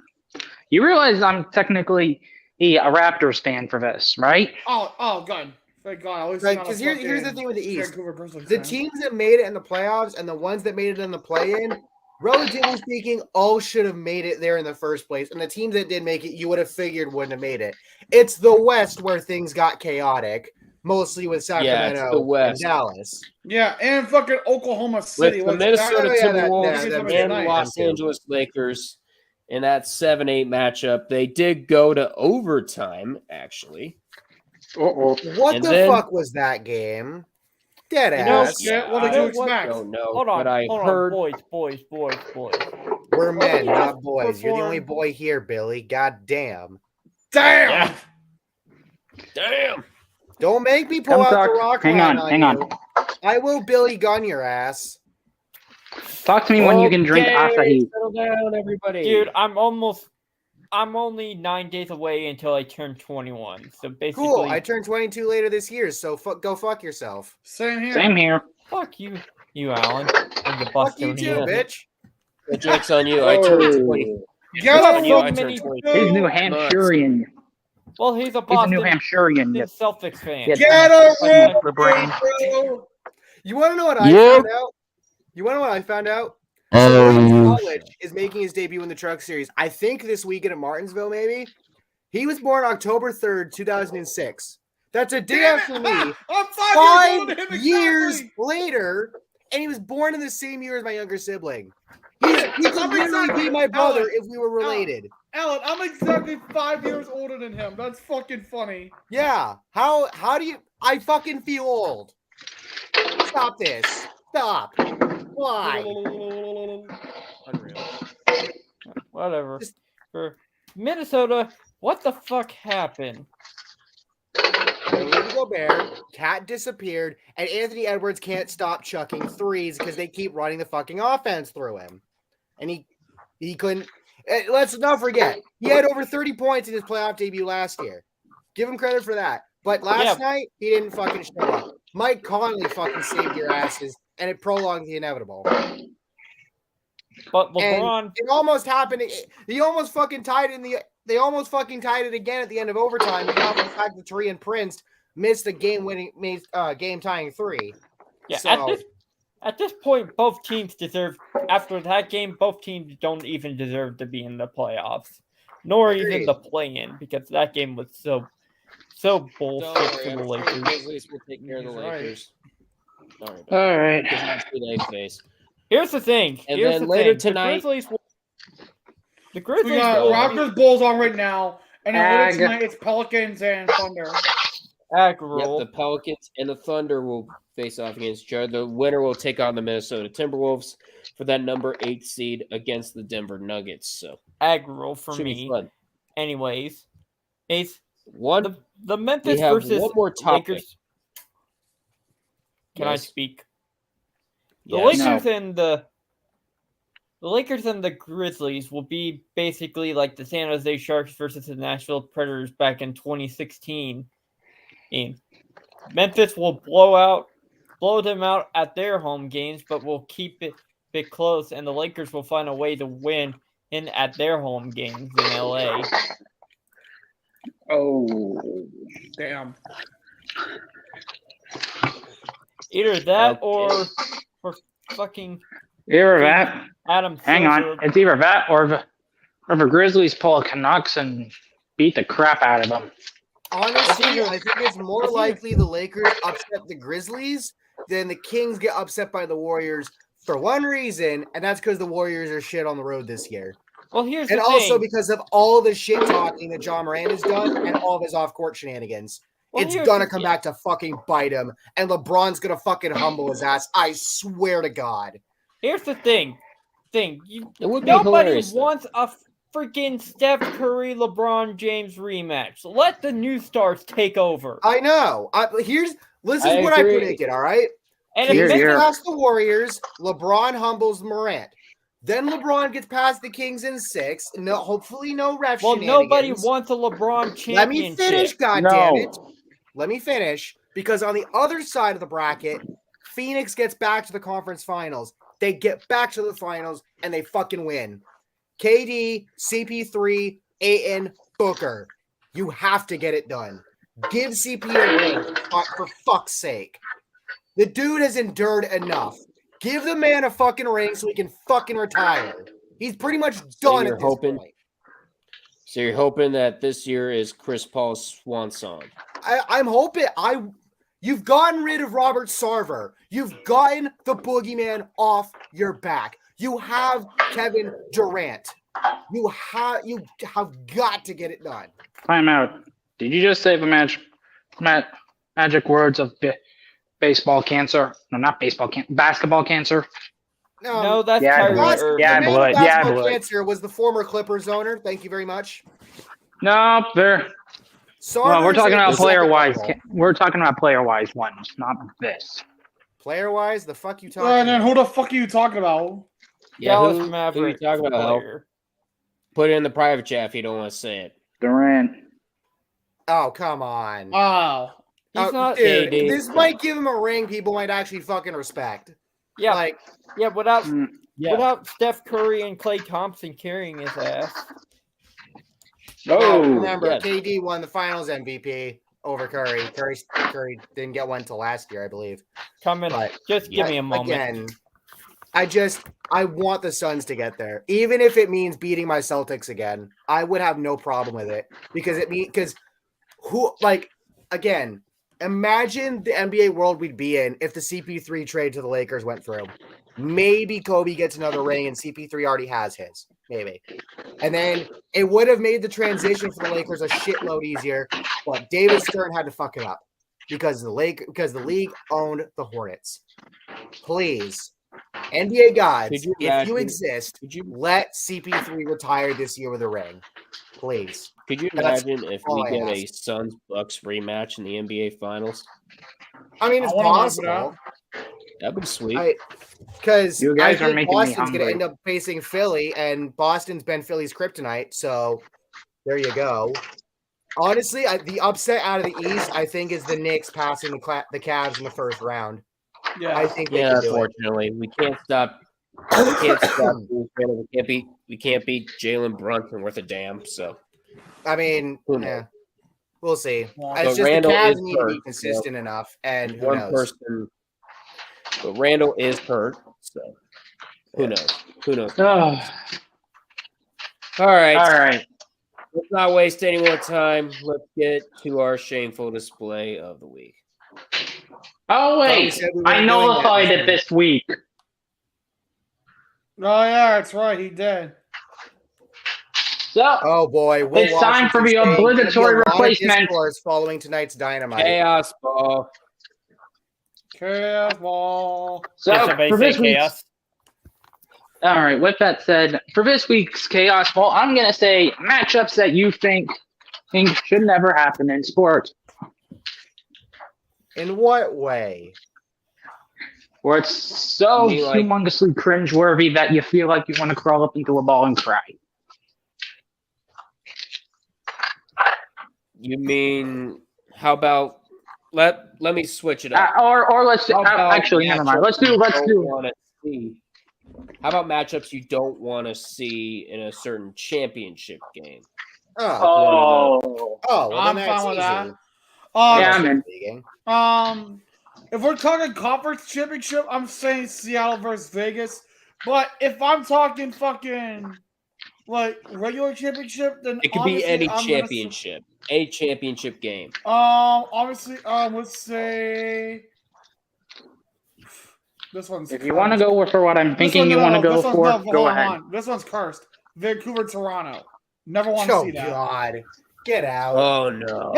You realize I'm technically a Raptors fan for this, right? Oh, good. Thank God. Because here's the thing with the East. The teams that made it in the playoffs and the ones that made it in the play-in, relatively speaking, all should have made it there in the first place. And the teams that did make it, you would have figured wouldn't have made it. It's the West where things got chaotic, mostly with Sacramento and Dallas. Yeah, and fucking Oklahoma City. With the Minnesota Timberwolves and Los Angeles Lakers in that 7-8 matchup, they did go to overtime, actually. What the fuck was that game? Dead ass. What did you expect? Don't know. Hold on, but I heard... boys. We're men, not boys. You're the only boy here, Billy. God damn. Damn. Don't make me pull out the rock Hang line on. you. I will Billy gun your ass. Talk to me when you can drink Asahi. Settle down, everybody. Dude, I'm only 9 days away until I turn 21. So basically, cool. I turn 22 later this year, so go fuck yourself. Same here. Fuck you, Alan. Fuck you too, bitch. The joke's on you. I turned 20. He's New Hampshirean. Well, he's a Boston. New Hampshirean. Celtics fan. Get a You want to know what I found out? You want to know what I found out? College is making his debut in the Truck Series. I think this weekend at Martinsville, maybe. He was born October 3rd, 2006. That's a day after me. I'm 5 years later, and he was born in the same year as my younger sibling. He could literally be my brother if we were related. Alan, I'm exactly 5 years older than him. That's fucking funny. Yeah. How do you... I fucking feel old. Stop this. Stop. Why? Unreal. Whatever. For Minnesota, what the fuck happened? Rudy Gobert, Cat disappeared, and Anthony Edwards can't stop chucking threes because they keep running the fucking offense through him. And he couldn't... Let's not forget, he had over 30 points in his playoff debut last year. Give him credit for that. But last night, he didn't fucking show up. Mike Conley fucking saved your asses, and it prolonged the inevitable. But LeBron... And it almost happened. He almost fucking tied They almost fucking tied it again at the end of overtime. And now the fact that Tariq Prince missed a game-tying three. Yeah, so, at this point, both teams deserve. After that game, both teams don't even deserve to be in the playoffs, nor even the play-in, because that game was so bullshit for the Lakers. Grizzlies will take care of the Lakers. Sorry about All right. Here's the thing. And then later tonight, the Grizzlies. We got Rockers Bulls on right now, and then later tonight it's Pelicans and Thunder. Yep, the Pelicans and the Thunder will face off against each other. The winner will take on the Minnesota Timberwolves for that number 8 seed against the Denver Nuggets. So aggro for me. Anyways, Ace. The Memphis versus one more topic. Lakers. Can I speak? The Yes. Lakers and the Grizzlies will be basically like the San Jose Sharks versus the Nashville Predators back in 2016. And Memphis will blow them out at their home games, but will keep it close, and the Lakers will find a way to win at their home games in LA. Oh, damn! Either that or fucking. Either that. Adam. Hang on, it's either that or the Grizzlies pull a Canucks and beat the crap out of them. Honestly, I think it's more likely the Lakers upset the Grizzlies than the Kings get upset by the Warriors for one reason, and that's because the Warriors are shit on the road this year. Well, here's and the also thing. Because of all the shit talking that John Moran has done and all of his off-court shenanigans. it's gonna come back to fucking bite him, and LeBron's gonna fucking humble his ass. I swear to God. Here's the thing. It would be Nobody hilarious, wants a freaking Steph Curry, LeBron James rematch. Let the new stars take over. I know. This is what I predicted, all right? And Kings if get past the Warriors, LeBron humbles Morant. Then LeBron gets past the Kings in 6. No, hopefully no ref shenanigans. Nobody wants a LeBron championship. Let me finish, goddammit. Let me finish. Because on the other side of the bracket, Phoenix gets back to the conference finals. They get back to the finals, and they fucking win. KD, CP3, Ayton, Booker. You have to get it done. Give CP a ring, for fuck's sake. The dude has endured enough. Give the man a fucking ring so he can fucking retire. He's pretty much done at this point. So you're hoping that this year is Chris Paul's swan song? I'm hoping. You've gotten rid of Robert Sarver. You've gotten the boogeyman off your back. You have Kevin Durant. You have got to get it done. Time out. Did you just say the magic words of baseball cancer? No, not baseball cancer. Basketball cancer. No, that's Kyrie. Basketball cancer was the former Clippers owner. Thank you very much. No, they're. Well, we're talking about player-wise. We're talking about player-wise ones, not this. Player-wise, the fuck you talking about? Then who the fuck are you talking about? Yeah, who are you talking about? Put it in the private chat if you don't want to say it. Durant. Oh, come on. Oh. He's not dude, this might give him a ring people might actually fucking respect. Yeah, without Steph Curry and Klay Thompson carrying his ass. Remember, KD won the Finals MVP over Curry. Curry didn't get one till last year, I believe. Just give me a moment. Again, I want the Suns to get there, even if it means beating my Celtics again. I would have no problem with it again. Imagine the NBA world we'd be in if the CP3 trade to the Lakers went through. Maybe Kobe gets another ring and CP3 already has his. Maybe. And then it would have made the transition for the Lakers a shitload easier, but David Stern had to fuck it up because the league owned the Hornets. Please, NBA gods, if you exist, let CP3 retire this year with a ring. Please. Could you imagine if we get a Suns Bucks rematch in the NBA Finals? I mean, it's possible. That'd be sweet. Because you guys are making Boston's me going to end up facing Philly, and Boston's been Philly's kryptonite. So there you go. Honestly, the upset out of the East, I think, is the Knicks passing the Cavs in the first round. Yeah, I think. Unfortunately, we can't stop. We can't beat Jalen Brunson worth a damn. So, I mean, we'll see. It's just the Cavs need to be consistent enough, and who knows? But Randall is hurt, so who knows? All right. Let's not waste any more time. Let's get to our shameful display of the week. Oh wait, I nullified it this week. Oh yeah, that's right. He did. So, oh boy, it's time for the obligatory replacement. Following tonight's Dynamite. Chaos ball. So for this week's, all right. With that said, for this week's Chaos Ball, I'm gonna say matchups that you think should never happen in sports. In what way? Where it's so humongously cringeworthy that you feel like you want to crawl up into a ball and cry. You mean, how about let me switch it up. Or let's actually never mind. Let's do how about matchups you don't want to see in a certain championship game? Well, I'm then fine with that. If we're talking conference championship, I'm saying Seattle versus Vegas. But if I'm talking fucking like regular championship, then it could be any championship, any championship game. Obviously, let's say this one's. If you want to go for what I'm thinking, you want to go for, go ahead. This one's cursed. Vancouver, Toronto. Never want to see that. Oh God, get out. Oh no.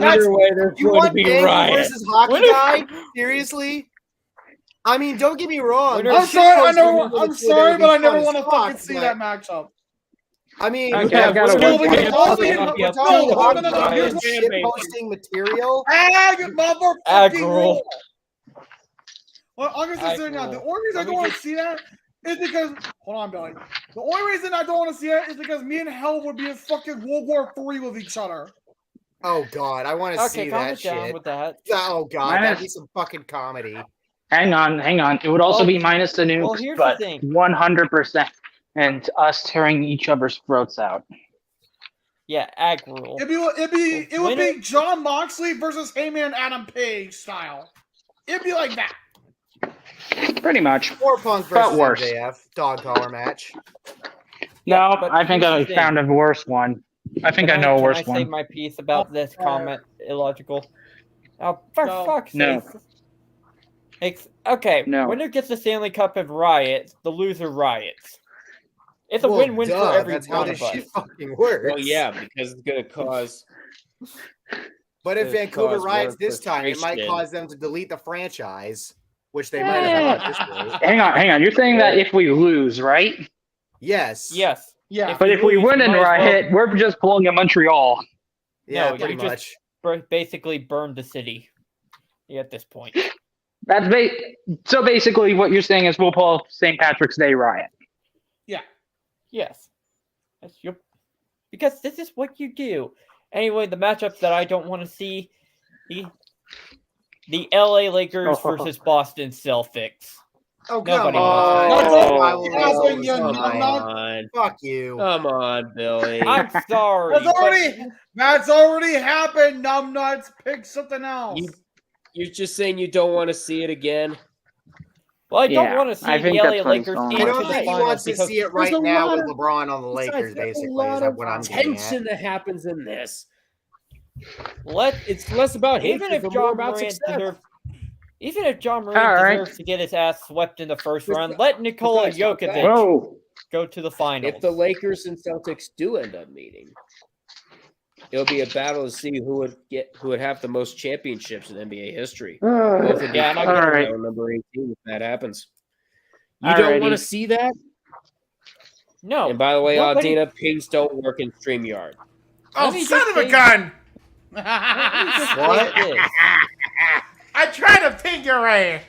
Either way, there's You going to want be Daniel riot. versus Hockey Guy? Seriously? I mean, don't get me wrong. I'm sorry, but I never want to fucking see that matchup. I mean, Okay, I've got we're to talking here's shitposting material. Motherfucking. Well, I'm gonna say now, the only reason I don't want to see that is because hold on, Billy. The only reason I don't want to see that is because me and Hell would be in fucking World War III with each other. Oh God, I want to see that shit. With that. Oh God, that'd be some fucking comedy. Hang on. It would also be minus the nukes, here's but the thing. 100%, and us tearing each other's throats out. Yeah, ag rule. It would be John Moxley versus Heyman Adam Page style. It'd be like that. Pretty much. Or Punk But versus worse. MJF dog collar match. No, but I think I found a worse one. I think I know a worse Can I say one. my piece about this comment? Illogical. Oh, for fuck's No. sake. Okay, No. winner gets the Stanley Cup and riots, the loser riots. It's a Well, win-win duh, for every that's how one this of us. shit fucking works. Well, yeah, because it's going to cause. But if It's Vancouver cause riots more this time, it might frustration. cause them to delete the franchise, which they might have done at this rate. Hang on. You're saying that if we lose, right? Yes. Yes. Yeah. But if we lose, win and might as well- riot, we're just pulling a Montreal. Yeah, No, pretty you much. just basically burned the city. At this point. That's so basically what you're saying is we'll pull St. Patrick's Day riot. Yeah. Yes. Because this is what you do. Anyway, the matchups that I don't want to see, the LA Lakers versus Boston Celtics. Oh, Nobody come wants on. Fuck you. Come on, Billy. I'm sorry. That's already happened. Numbnuts. Pick something else. You're just saying you don't want to see it again? Well, I don't want to see the LA Lakers I don't think he wants to see it right now with LeBron on the Lakers, basically. Is that what I'm getting tension at? that happens in this. It's less about even hatred if and more John about Morant success. even if John Morant deserves to get his ass swept in the first round, let Nikola Jokic go to the finals. If the Lakers and Celtics do end up meeting, it'll be a battle to see who would have the most championships in NBA history. Both would be all right. number 18 if that happens. You don't want to see that? No. And by the way, Nobody- Aldina, pings don't work in StreamYard. Oh, son of a gun! What? I tried to ping your ass.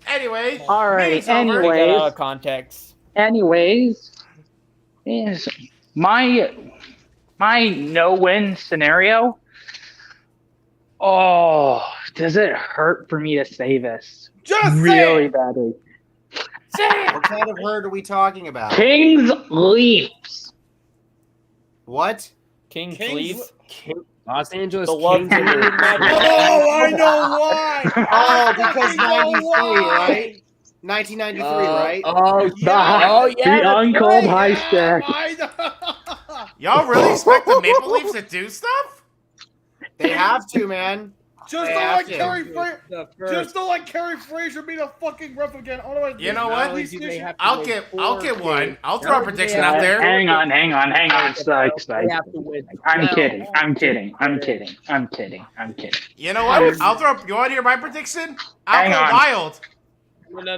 Anyway. All right. Take that out of context. Anyways, is my no-win scenario. Oh, does it hurt for me to say this? Just really badly. What kind of herd are we talking about? Kings Leafs. What? Kings Leafs? Los Angeles The love Kings. team. Oh, I know why. Oh, because 93, right? 1993, right? The uncold high stack. Y'all really expect the Maple Leafs to do stuff? They have to, man. Just don't let Kerry Frazier be the fucking ref again. You know what? I'll get one. I'll throw a prediction out there. Hang on. Spikes. I'm kidding. You know what? I'll throw. You want to hear my prediction? I'll go wild. No.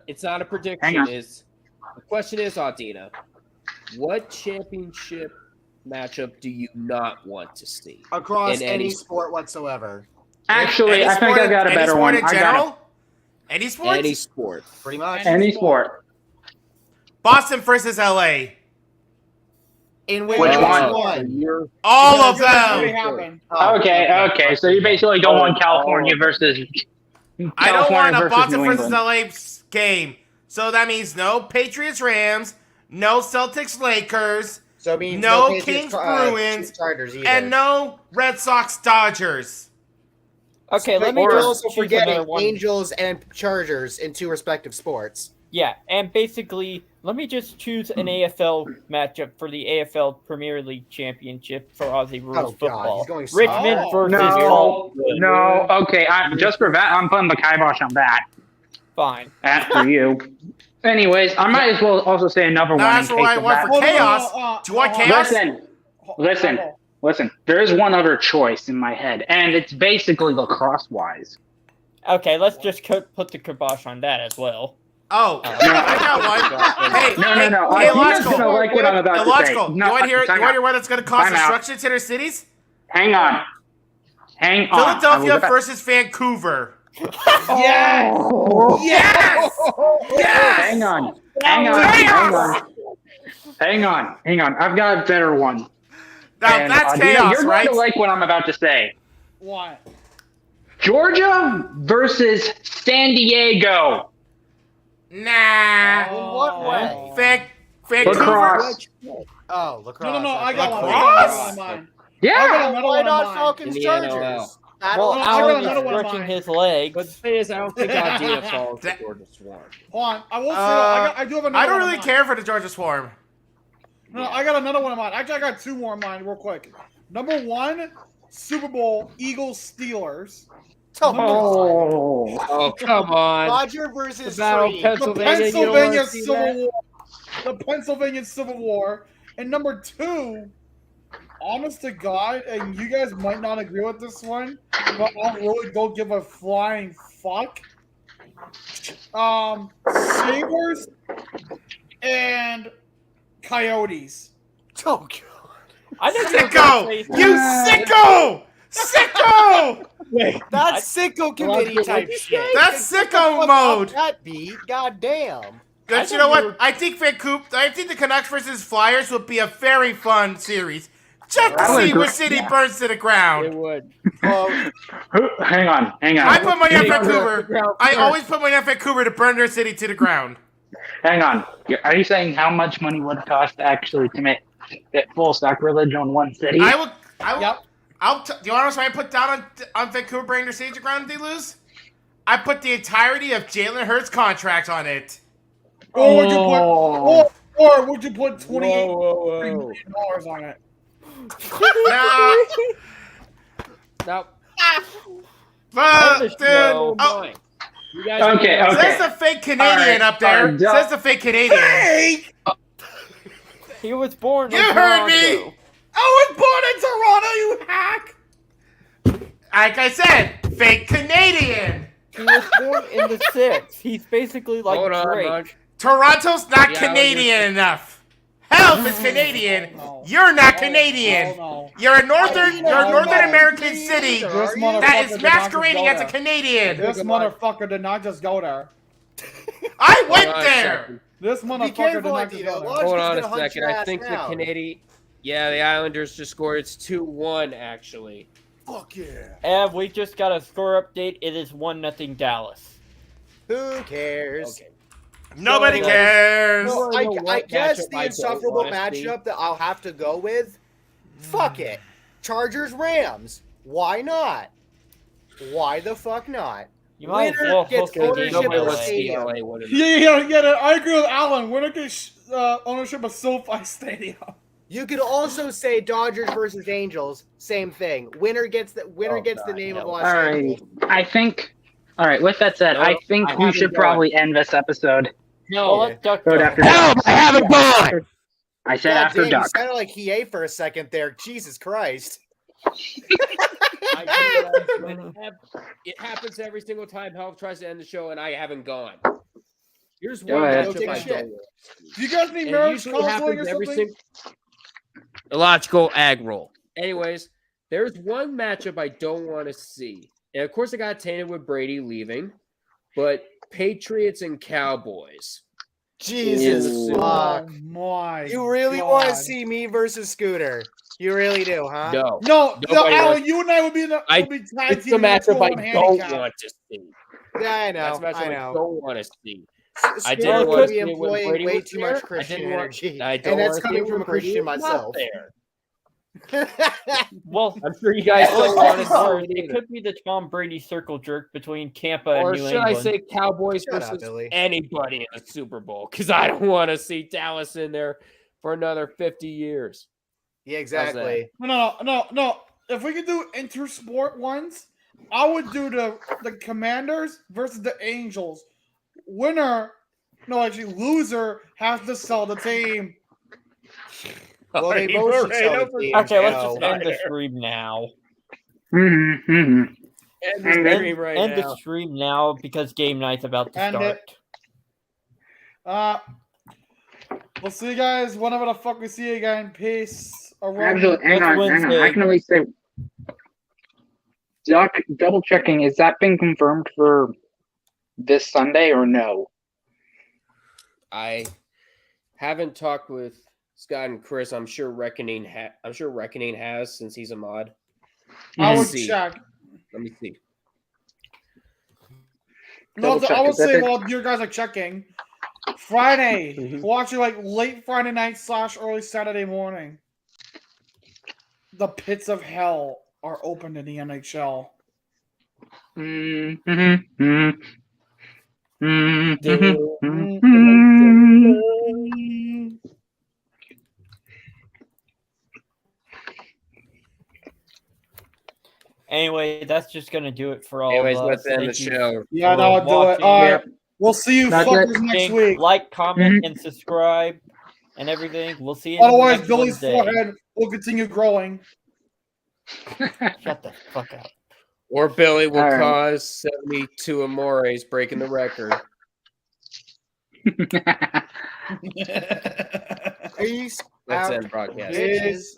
It's not a prediction. Hang on. The question is, Aldina, what championship matchup do you not want to see Across in any sport whatsoever. Actually, I think I got a better one. Any sport? Any sport. Pretty much. Any sport. Boston versus LA. In which one? All of them. Okay. So you basically don't want California versus. I don't want a Boston New versus England. LA game. So that means no Patriots Rams, no Celtics Lakers, so it means no Patriots, Kings Bruins, Chargers either. and no Red Sox Dodgers. Okay, let me We're just also choose forgetting another one. Angels and Chargers in two respective sports. Yeah, and basically, let me just choose an AFL matchup for the AFL Premier League Championship for Aussie Rules football. he's going Richmond versus No. Okay. Just for that, I'm putting the kibosh on that. Fine. After you. Anyways, I might as well also say another one. That's what I want for chaos. Do you want chaos? Listen. Listen, there is one other choice in my head, and it's basically lacrosse-wise. Okay, let's just put the kibosh on that as well. Oh, I got one. Hey, No. Hey, He's gonna like what I'm about to say. Illogical. No, you want to hear one that's going to cause Time out. destruction to their cities? Hang on. Philadelphia versus Vancouver. Yes! Oh. Yes! Yes! Hang on. I've got a better one. Now, that's chaos, you're right? going to like what I'm about to say. What? Georgia versus San Diego. Nah. In what way? Vancouver. Lacrosse. Oh, lacrosse. No, I got one. Lacrosse? Mine. Yeah. I got another Why one not of mine. Falcons Chargers? Well, I got Alan another is one of stretching mine. his legs. But the thing is, I don't think idea falls to Georgia Swarm. Hold on. I will say, I do have another I don't one of really mine. care for the Georgia Swarm. No, I got another one of mine. Actually, I got two more of mine real quick. Number one, Super Bowl, Eagles-Steelers. Oh, come on. Roger versus The Battle of Free. Pennsylvania. The Pennsylvania Civil War. And number two, honest to God, and you guys might not agree with this one, but I really don't give a flying fuck. Sabres and Coyotes. Oh, God. I think Sicko! You sicko! Sicko! That's sicko committee type shit. That's Get the sicko fuck mode. off That beat. God damn. But you know what? I think the Canucks versus Flyers would be a very fun series. Just to see which city burns to the ground. It would. Hang on. I put money on Vancouver. I always put money on Vancouver to burn their city to the ground. Hang on. Are you saying how much money would it cost actually to make it full sacrilege on one city? I will. Do you want to know what I put down on Vancouver burning their city to the ground if they lose? I put the entirety of Jalen Hurts' contract on it. Or would you put $28 million on it? No. But, dude, Okay. Says the fake Canadian up there. Says the fake Canadian. Fake! He was born You in heard Toronto. me! I was born in Toronto, you hack! Like I said, fake Canadian! He was born in the 6th. He's basically like Hold on, Drake. Mudge. Toronto's not Yeah, Canadian enough. Help is Canadian. You're not Canadian. You're a Northern American city that is masquerading as a Canadian. This motherfucker did not just go there. I went there. This motherfucker did not just go there. Hold on a second. I think the Canadian. Yeah, the Islanders just scored. It's 2-1 actually. Fuck yeah. And we just got a score update. It is 1-0 Dallas. Who cares? Okay. Nobody cares. No, I guess the insufferable matchup that I'll have to go with. Fuck it. Chargers Rams. Why not? Why the fuck not? You might as Winner well gets hook a ownership game of the LA. stadium. Yeah. I agree with Alan. Winner gets ownership of SoFi Stadium. You could also say Dodgers versus Angels. Same thing. Winner gets the name of Los Angeles. All right. With that said, I think we should probably end this episode. No, let's duck. After dark. I haven't gone. I said God after damn, dark. You sounded like he ate for a second there. Jesus Christ. It happens every single time Health tries to end the show and I haven't gone. Here's Go one ahead. matchup I don't. Do you guys need And marriage usually counseling or happens something? Illogical ag roll. Anyways, there's one matchup I don't want to see. And of course, it got tainted with Brady leaving, but Patriots and Cowboys. Jesus fuck. My You really God. want to see me versus Scooter? You really do, huh? No, Nobody Alan, wants- you and I would be in the tag It's the team in matchup I 2-1 don't handicap. want to see. Yeah, I That's know. the matchup I I know. don't want to see. Scooter I didn't want could to be see it when employing Brady way was too there. much Christian energy, I don't and that's want to see coming it from a when Brady Christian was not myself. there. Well, I'm sure you guys don't want to see it it either. could be the Tom Brady circle jerk between Tampa and Or New should England. I say Cowboys Shut up, versus Billy. anybody in the Super Bowl? Because I don't want to see Dallas in there for another 50 years. Yeah, exactly. No. If we could do intersport ones, I would do the Commanders versus the Angels. Loser has to sell the team. Well, they both should sell the teams. Okay, let's just end the stream now. End the stream now because game night's about to start. We'll see you guys whenever the fuck we see you again. Peace. Actually, hang on. I can only say, Doc, double checking, has that been confirmed for this Sunday or no? I haven't talked with Scott and Chris. I'm sure Reckoning has, since he's a mod. I would check. Let me see. No, I would say while you guys are checking, Friday, watching like late Friday night / early Saturday morning. The pits of hell are open in the NHL. Anyway, that's just gonna do it for all of us. Let's end the show. Yeah, no, I'll do it. All right. We'll see you fuckers next week. Like, comment, and subscribe, and everything. We'll see you. Otherwise, next Billy's Wednesday. forehead will continue growing. Shut the fuck up. Or Billy will cause 72 Amores, breaking the record. Peace. Let's end broadcast. Peace.